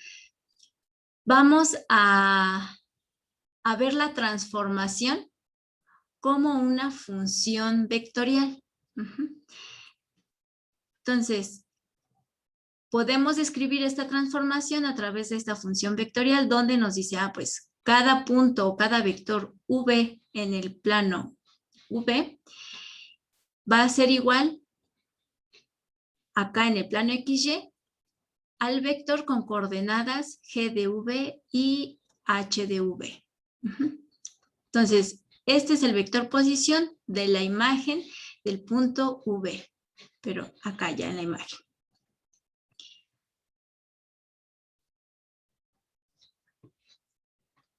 vamos a ver la transformación como una función vectorial. Entonces, podemos describir esta transformación a través de esta función vectorial donde nos dice, pues cada punto o cada vector v en el plano v va a ser igual acá en el plano XY al vector con coordenadas g de v y h de v. Entonces, este es el vector posición de la imagen del punto v, pero acá ya en la imagen.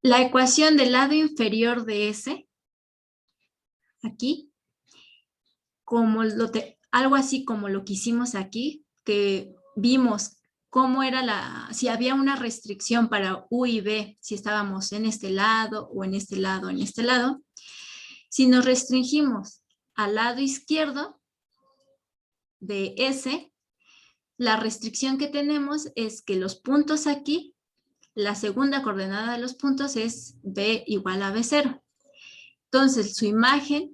La ecuación del lado inferior de S, aquí, como algo así como lo que hicimos aquí, que vimos cómo era si había una restricción para U y B, si estábamos en este lado o en este lado, en este lado. Si nos restringimos al lado izquierdo de S, la restricción que tenemos es que los puntos aquí, la segunda coordenada de los puntos es B igual a B0. Entonces, su imagen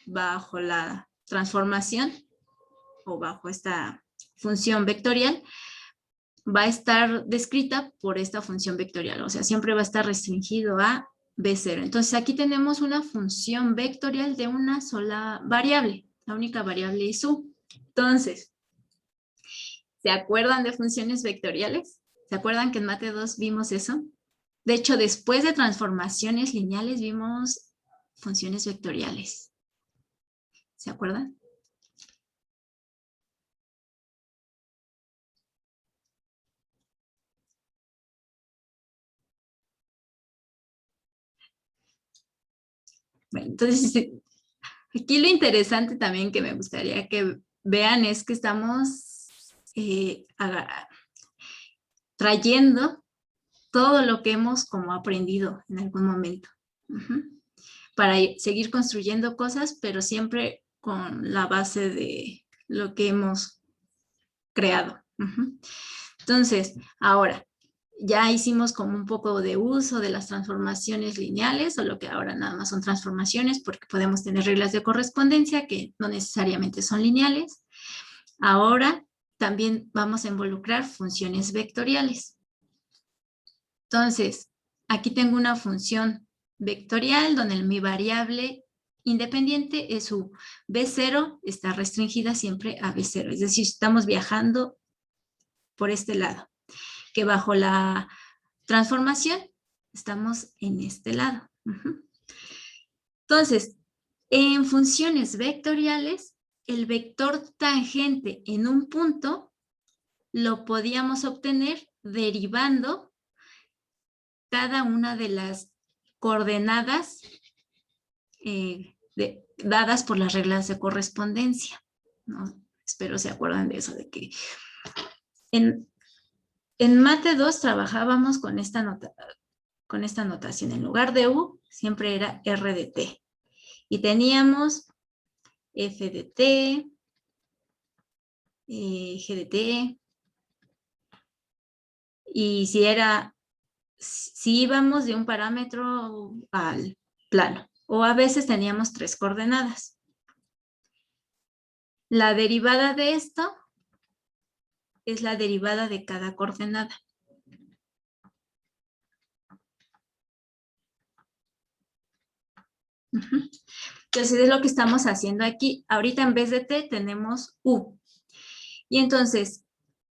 bajo la transformación o bajo esta función vectorial va a estar descrita por esta función vectorial, o sea, siempre va a estar restringido a B0. Entonces, aquí tenemos una función vectorial de una sola variable, la única variable es U. Entonces, ¿se acuerdan de funciones vectoriales? ¿Se acuerdan que en Mate 2 vimos eso? De hecho, después de transformaciones lineales vimos funciones vectoriales. ¿Se acuerdan? Bueno, entonces, aquí lo interesante también que me gustaría que vean es que estamos trayendo todo lo que hemos como aprendido en algún momento. Para seguir construyendo cosas, pero siempre con la base de lo que hemos creado. Entonces, ahora, ya hicimos como un poco de uso de las transformaciones lineales, o lo que ahora nada más son transformaciones, porque podemos tener reglas de correspondencia que no necesariamente son lineales. Ahora también vamos a involucrar funciones vectoriales. Entonces, aquí tengo una función vectorial donde mi variable independiente es U. B0 está restringida siempre a B0, es decir, estamos viajando por este lado, que bajo la transformación estamos en este lado. Entonces, en funciones vectoriales, el vector tangente en un punto lo podíamos obtener derivando cada una de las coordenadas dadas por las reglas de correspondencia, ¿no? Espero se acuerdan de eso, de que en Mate 2 trabajábamos con esta notación. En lugar de U, siempre era R de T. Y teníamos F de T, G de T, y si íbamos de un parámetro al plano, o a veces teníamos 3 coordenadas. La derivada de esto es la derivada de cada coordenada. Entonces es lo que estamos haciendo aquí. Ahorita en vez de T tenemos U. Y entonces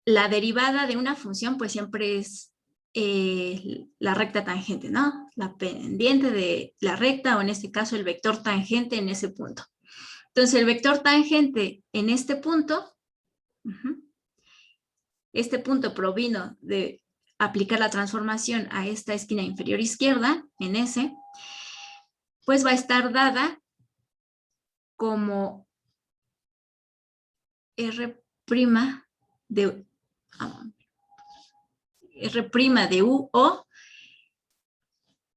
la derivada de una función pues siempre es la recta tangente, ¿no? La pendiente de la recta, o en este caso el vector tangente en ese punto. Entonces el vector tangente en este punto provino de aplicar la transformación a esta esquina inferior izquierda, en S, pues va a estar dada como R' de U o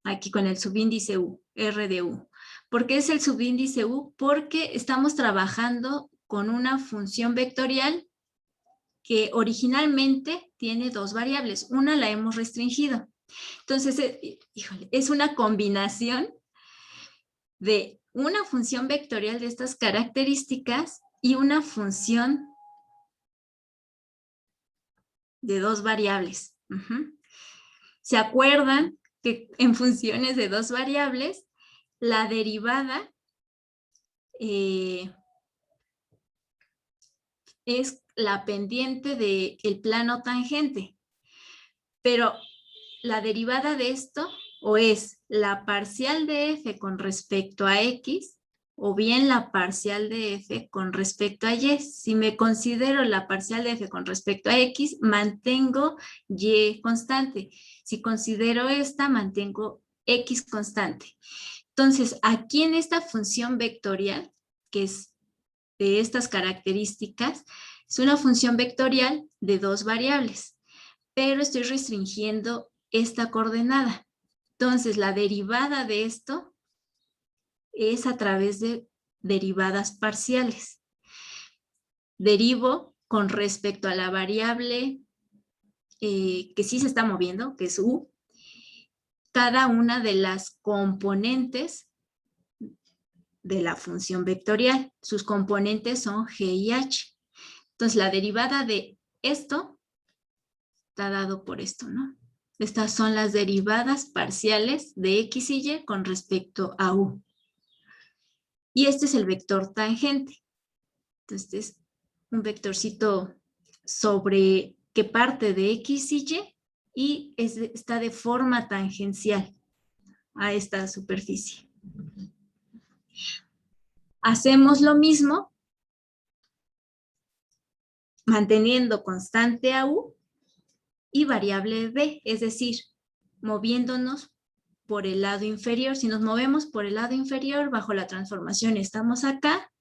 aquí con el subíndice U, R de U. ¿Por qué es el subíndice U? Porque estamos trabajando con una función vectorial que originalmente tiene dos variables. Una la hemos restringido. Entonces, híjole, es una combinación de una función vectorial de estas características y una función de dos variables. ¿Se acuerdan que en funciones de dos variables, la derivada es la pendiente del plano tangente? Pero la derivada de esto o es la parcial de f con respecto a x o bien la parcial de f con respecto a y. Si me considero la parcial de f con respecto a x, mantengo y constante. Si considero esta, mantengo x constante. Entonces, aquí en esta función vectorial, que es de estas características, es una función vectorial de dos variables, pero estoy restringiendo esta coordenada. Entonces, la derivada de esto es a través de derivadas parciales. Derivo con respecto a la variable que sí se está moviendo, que es u, cada una de las componentes de la función vectorial. Sus componentes son g y h. Entonces, la derivada de esto está dado por esto, ¿no? Estas son las derivadas parciales de x y y con respecto a u. Y este es el vector tangente. Entonces, este es un vectorcito sobre que parte de x y y está de forma tangencial a esta superficie. Hacemos lo mismo manteniendo constante a u y variable b, es decir, moviéndonos por el lado inferior. Si nos movemos por el lado inferior, bajo la transformación estamos acá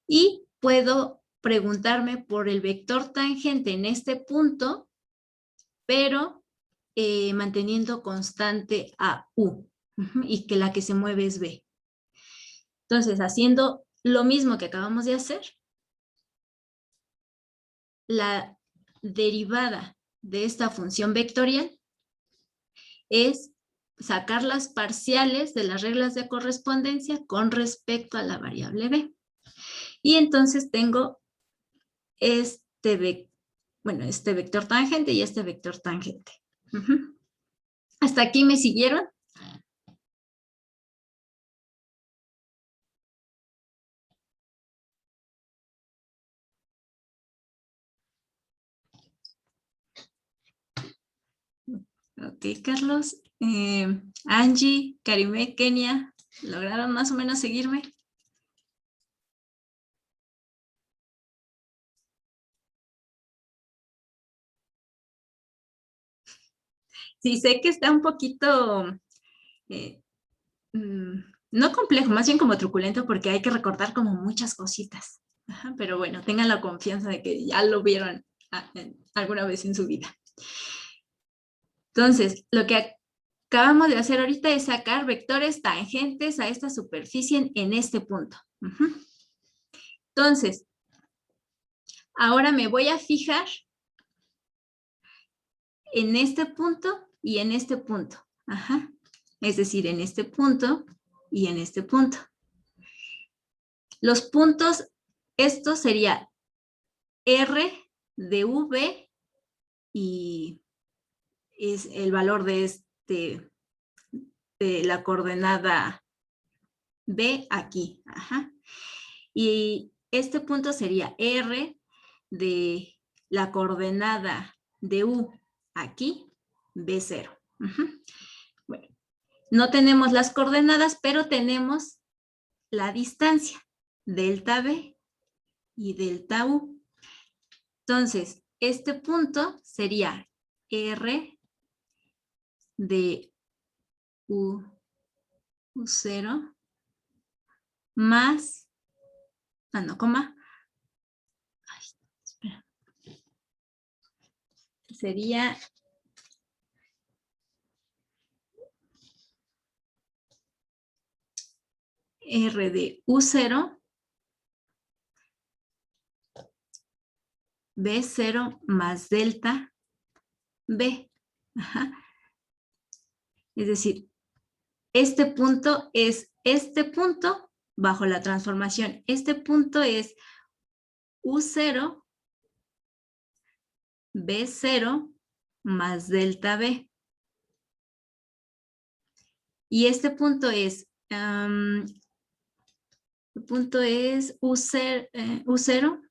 y puedo preguntarme por el vector tangente en este punto, pero manteniendo constante a u y que la que se mueve es b. Entonces, haciendo lo mismo que acabamos de hacer, la derivada de esta función vectorial es sacar las parciales de las reglas de correspondencia con respecto a la variable b. Y entonces tengo este vector tangente y este vector tangente. ¿Hasta aquí me siguieron? Ok, Carlos. Angie, Karime, Kenia, ¿lograron más o menos seguirme? Sí, sé que está un poquito, no complejo, más bien como truculento, porque hay que recordar como muchas cositas. Ajá, pero bueno, tengan la confianza de que ya lo vieron alguna vez en su vida. Entonces, lo que acabamos de hacer ahorita es sacar vectores tangentes a esta superficie en este punto. Entonces, ahora me voy a fijar en este punto y en este punto. Ajá. Es decir, en este punto y en este punto. Los puntos, esto sería R de V y es el valor de de la coordenada B aquí. Ajá. Y este punto sería R de la coordenada de U aquí, B0. Bueno, no tenemos las coordenadas, pero tenemos la distancia, delta B y delta U. Entonces, este punto sería R de U0 más, coma, espera, sería R de U0, B0 más delta B. Ajá. Es decir, este punto es este punto bajo la transformación. Este punto es U0, B0 más delta B. Y este punto es, U0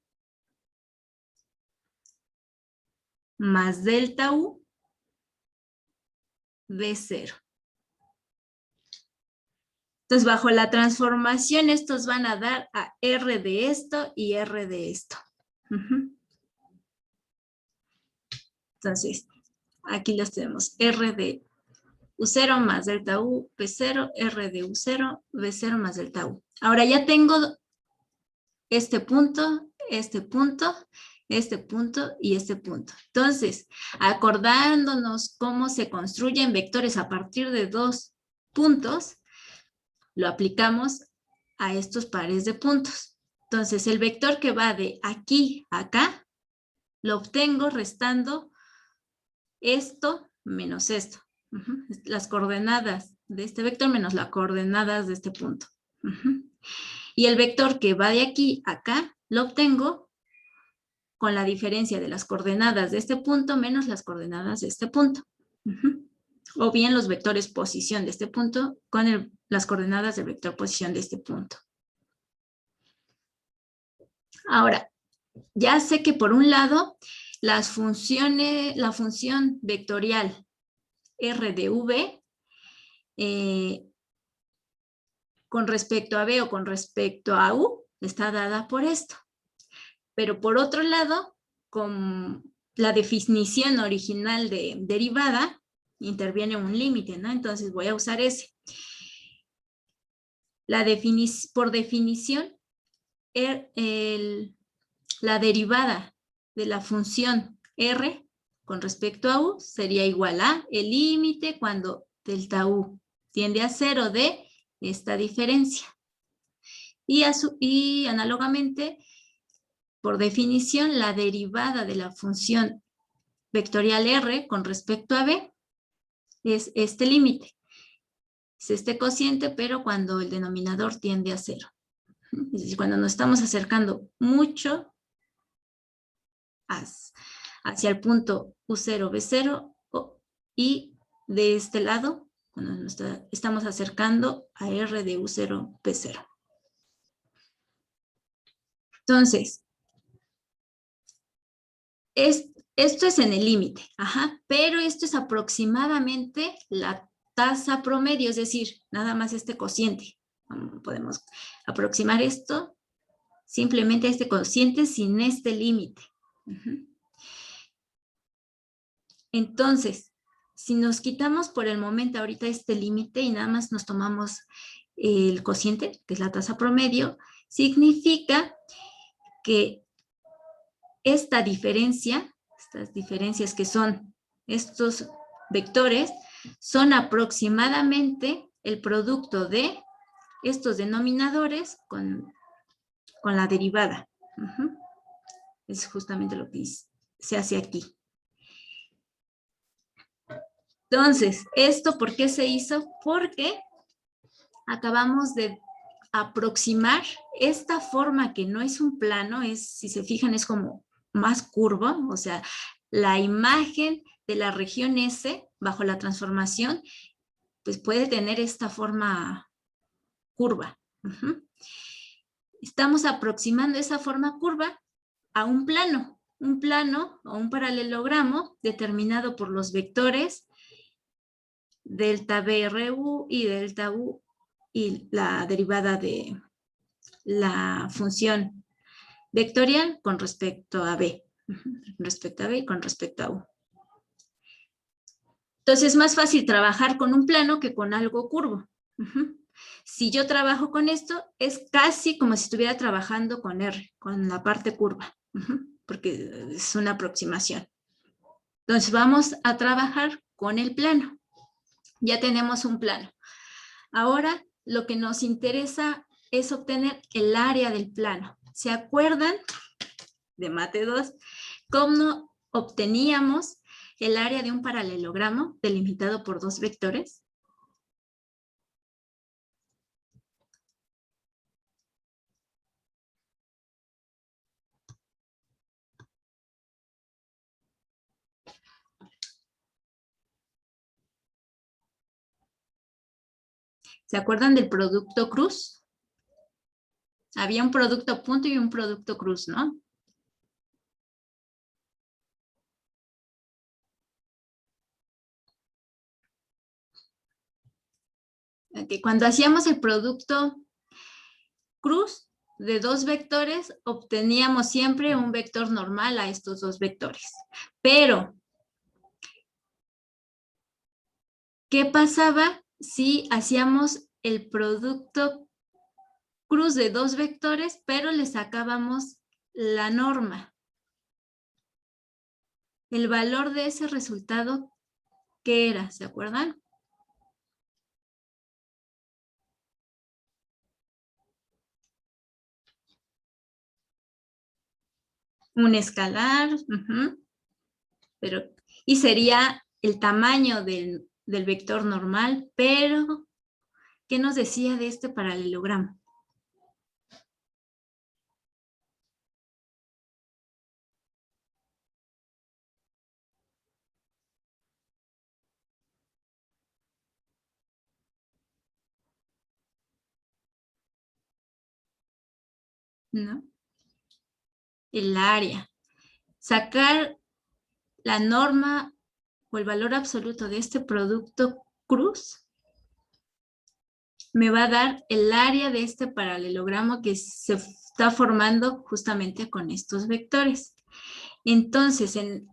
más delta U, B0. Entonces, bajo la transformación, estos van a dar a R de esto y R de esto. Entonces, aquí los tenemos. R de U0 más delta U, B0, R de U0, B0 más delta U. Ahora ya tengo este punto, este punto, este punto y este punto. Entonces, acordándonos cómo se construyen vectores a partir de dos puntos, lo aplicamos a estos pares de puntos. Entonces, el vector que va de aquí a acá, lo obtengo restando esto menos esto. Las coordenadas de este vector menos las coordenadas de este punto. Y el vector que va de aquí a acá, lo obtengo con la diferencia de las coordenadas de este punto menos las coordenadas de este punto. O bien los vectores posición de este punto con las coordenadas del vector posición de este punto. Ahora, ya sé que por un lado, la función vectorial R de V con respecto a B o con respecto a U está dada por esto. Pero por otro lado, con la definición original de derivada, interviene un límite, ¿no? Entonces voy a usar ese. Por definición, la derivada de la función R con respecto a U sería igual a el límite cuando delta U tiende a 0 de esta diferencia. Y análogamente, por definición, la derivada de la función vectorial R con respecto a B es este límite. Es este cociente, pero cuando el denominador tiende a 0. Es decir, cuando nos estamos acercando mucho hacia el punto U0, B0, y de este lado, cuando nos estamos acercando a R de U0, B0. Entonces, esto es en el límite, pero esto es aproximadamente la tasa promedio, es decir, nada más este cociente. Podemos aproximar esto simplemente a este cociente sin este límite. Entonces, si nos quitamos por el momento ahorita este límite y nada más nos tomamos el cociente, que es la tasa promedio, significa que esta diferencia, estas diferencias que son estos vectores, son aproximadamente el producto de estos denominadores con la derivada. Es justamente lo que se hace aquí. Entonces, ¿esto por qué se hizo? Porque acabamos de aproximar esta forma que no es un plano, si se fijan, es como más curvo, o sea, la imagen de la región S bajo la transformación, pues puede tener esta forma curva. Estamos aproximando esa forma curva a un plano o un paralelogramo determinado por los vectores delta BRU y delta U y la derivada de la función vectorial con respecto a B. Respecto a B y con respecto a U. Entonces es más fácil trabajar con un plano que con algo curvo. Si yo trabajo con esto, es casi como si estuviera trabajando con R, con la parte curva, porque es una aproximación. Entonces vamos a trabajar con el plano. Ya tenemos un plano. Ahora lo que nos interesa es obtener el área del plano. ¿Se acuerdan de Mate 2 cómo obteníamos el área de un paralelogramo delimitado por dos vectores? ¿Se acuerdan del producto cruz? Había un producto punto y un producto cruz, ¿no? Okay. Cuando hacíamos el producto cruz de dos vectores, obteníamos siempre un vector normal a estos dos vectores. Pero, ¿qué pasaba si hacíamos el producto cruz de dos vectores, pero le sacábamos la norma? El valor de ese resultado, ¿qué era? ¿Se acuerdan? Un escalar, pero, y sería el tamaño del vector normal, pero ¿qué nos decía de este paralelogramo? ¿No? El área. Sacar la norma o el valor absoluto de este producto cruz me va a dar el área de este paralelogramo que se está formando justamente con estos vectores. Entonces, en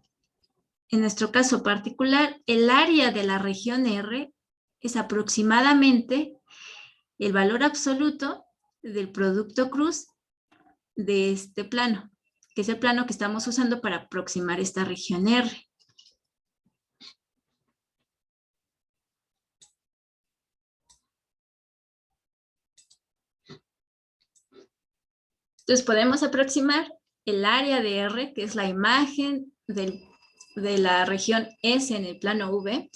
nuestro caso particular, el área de la región R es aproximadamente el valor absoluto del producto cruz de este plano, que es el plano que estamos usando para aproximar esta región R. Entonces podemos aproximar el área de R, que es la imagen de la región S en el plano V,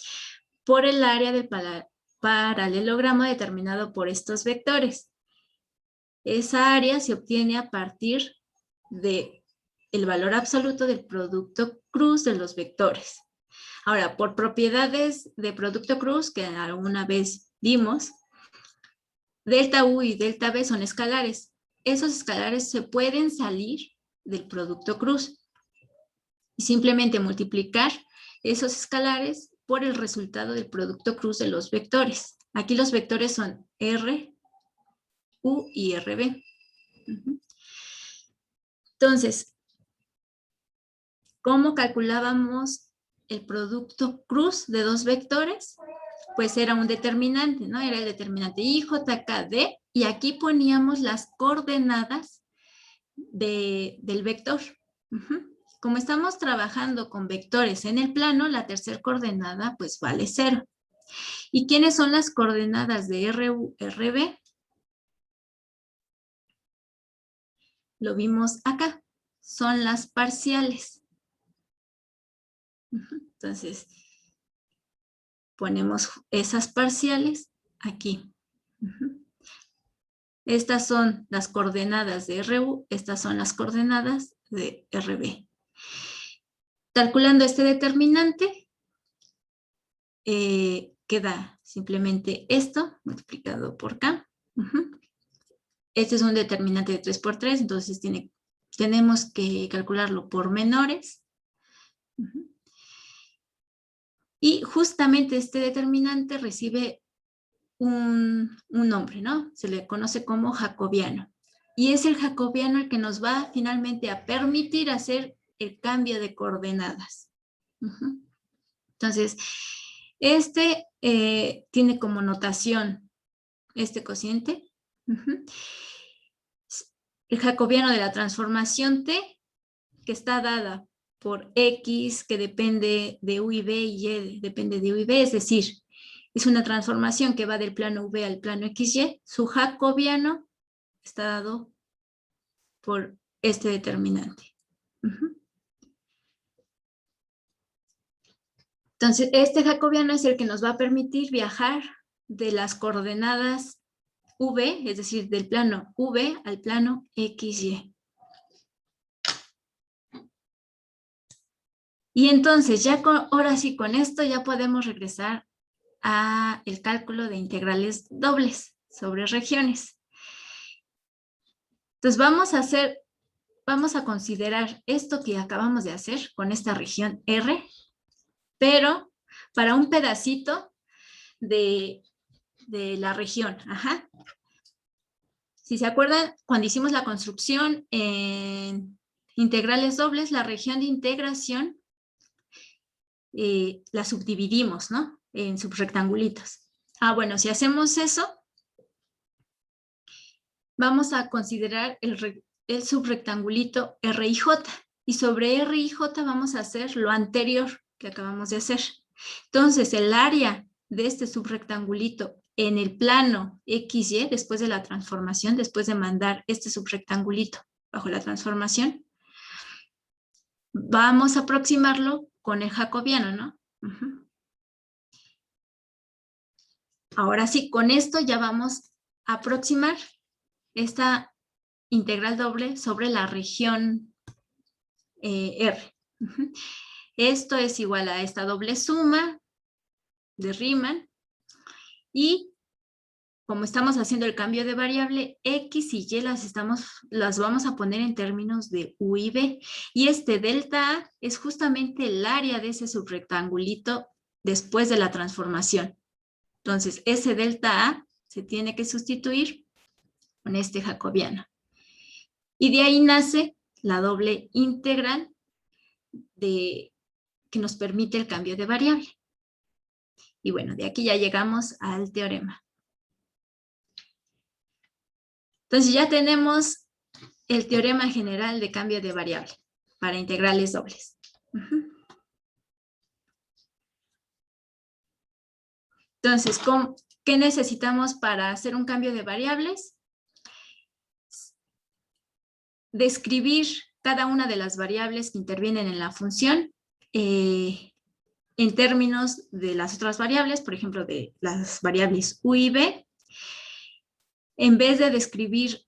por el área del paralelogramo determinado por estos vectores. Esa área se obtiene a partir del valor absoluto del producto cruz de los vectores. Ahora, por propiedades de producto cruz, que alguna vez vimos, delta U y delta B son escalares. Esos escalares se pueden salir del producto cruz y simplemente multiplicar esos escalares por el resultado del producto cruz de los vectores. Aquí los vectores son R, U y RB. Entonces, ¿cómo calculábamos el producto cruz de dos vectores? Pues era un determinante, ¿no? Era el determinante IJKD y aquí poníamos las coordenadas del vector. Como estamos trabajando con vectores en el plano, la tercera coordenada pues vale 0. ¿Y quiénes son las coordenadas de RU, RB? Lo vimos acá, son las parciales. Entonces, ponemos esas parciales aquí. Estas son las coordenadas de RU, estas son las coordenadas de RB. Calculando este determinante, queda simplemente esto multiplicado por K. Este es un determinante de 3 por 3, entonces tenemos que calcularlo por menores. Y justamente este determinante recibe un nombre, ¿no? Se le conoce como jacobiano. Y es el jacobiano el que nos va finalmente a permitir hacer el cambio de coordenadas. Entonces, este tiene como notación este cociente. El jacobiano de la transformación T, que está dada por X, que depende de U y B, y Y depende de U y B, es decir, es una transformación que va del plano V al plano XY. Su jacobiano está dado por este determinante. Entonces, este jacobiano es el que nos va a permitir viajar de las coordenadas V, es decir, del plano V al plano XY. Y entonces, ya ahora sí, con esto ya podemos regresar a el cálculo de integrales dobles sobre regiones. Entonces, vamos a considerar esto que acabamos de hacer con esta región R, pero para un pedacito de la región. Ajá. Si se acuerdan, cuando hicimos la construcción en integrales dobles, la región de integración la subdividimos, ¿no? En subrectangulitos. Bueno, si hacemos eso, vamos a considerar el subrectangulito R y J. Y sobre R y J vamos a hacer lo anterior que acabamos de hacer. Entonces, el área de este subrectangulito en el plano XY, después de la transformación, después de mandar este subrectangulito bajo la transformación, vamos a aproximarlo con el jacobiano, ¿no? Ahora sí, con esto ya vamos a aproximar esta integral doble sobre la región R. Esto es igual a esta doble suma de Riemann y como estamos haciendo el cambio de variable, X y Y las vamos a poner en términos de U y B. Y este delta A es justamente el área de ese subrectangulito después de la transformación. Entonces, ese delta A se tiene que sustituir con este jacobiano. Y de ahí nace la doble integral que nos permite el cambio de variable. Y bueno, de aquí ya llegamos al teorema. Entonces ya tenemos el teorema general de cambio de variable para integrales dobles. Entonces, ¿qué necesitamos para hacer un cambio de variables? Describir cada una de las variables que intervienen en la función en términos de las otras variables, por ejemplo, de las variables U y B. En vez de describir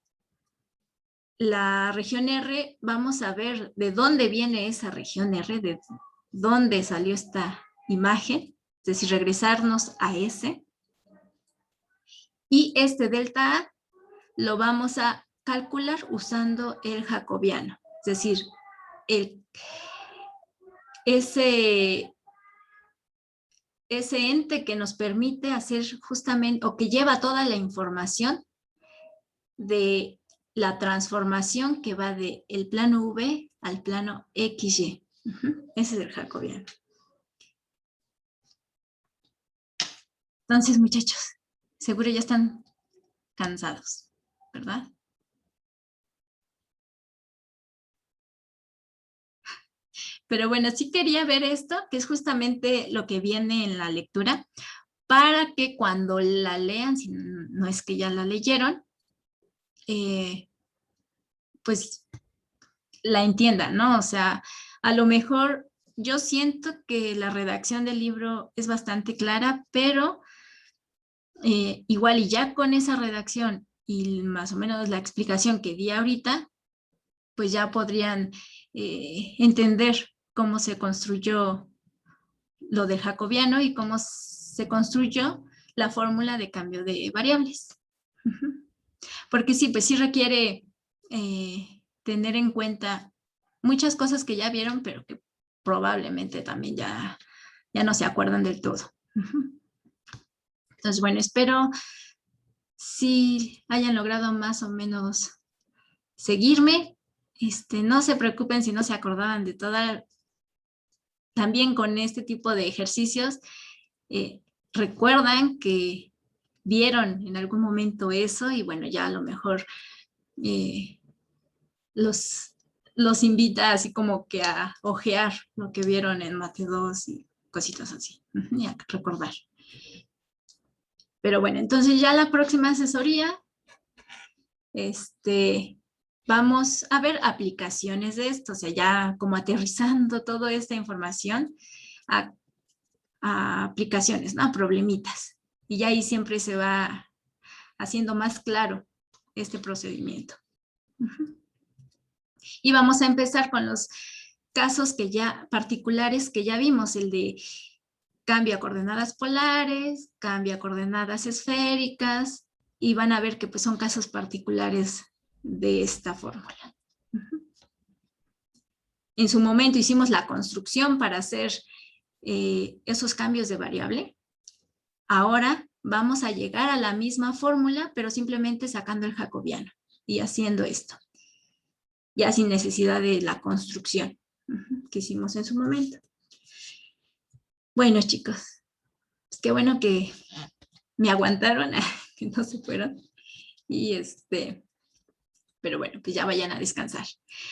la región R, vamos a ver de dónde viene esa región R, de dónde salió esta imagen, es decir, regresarnos a S. Y este delta A lo vamos a calcular usando el jacobiano, es decir, ese ente que nos permite hacer justamente, o que lleva toda la información de la transformación que va del plano V al plano XY. Ese es el jacobiano. Entonces, muchachos, seguro ya están cansados, ¿verdad? Pero bueno, sí quería ver esto, que es justamente lo que viene en la lectura, para que cuando la lean, si no es que ya la leyeron, pues la entiendan, ¿no? O sea, a lo mejor yo siento que la redacción del libro es bastante clara, pero igual y ya con esa redacción y más o menos la explicación que di ahorita, pues ya podrían entender cómo se construyó lo del jacobiano y cómo se construyó la fórmula de cambio de variables. Porque sí, pues sí requiere tener en cuenta muchas cosas que ya vieron, pero que probablemente también ya no se acuerdan del todo. Entonces, bueno, espero si hayan logrado más o menos seguirme. No se preocupen si no se acordaban de toda. También con este tipo de ejercicios, recuerdan que vieron en algún momento eso y bueno, ya a lo mejor los invita así como que a ojear lo que vieron en Mate 2 y cositas así, y a recordar. Pero bueno, entonces ya la próxima asesoría, vamos a ver aplicaciones de esto, o sea, ya como aterrizando toda esta información a aplicaciones, ¿no? A problemitas. Y ya ahí siempre se va haciendo más claro este procedimiento. Y vamos a empezar con los casos que ya particulares que ya vimos, el de cambio a coordenadas polares, cambio a coordenadas esféricas, y van a ver que pues, son casos particulares de esta fórmula. En su momento hicimos la construcción para hacer esos cambios de variable. Ahora vamos a llegar a la misma fórmula, pero simplemente sacando el jacobiano y haciendo esto, ya sin necesidad de la construcción que hicimos en su momento. Bueno, chicos, pues qué bueno que me aguantaron, que no se fueron. Y pero bueno, pues ya vayan a descansar.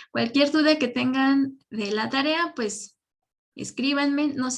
Cualquier duda que tengan de la tarea, pues escríbanme, no sé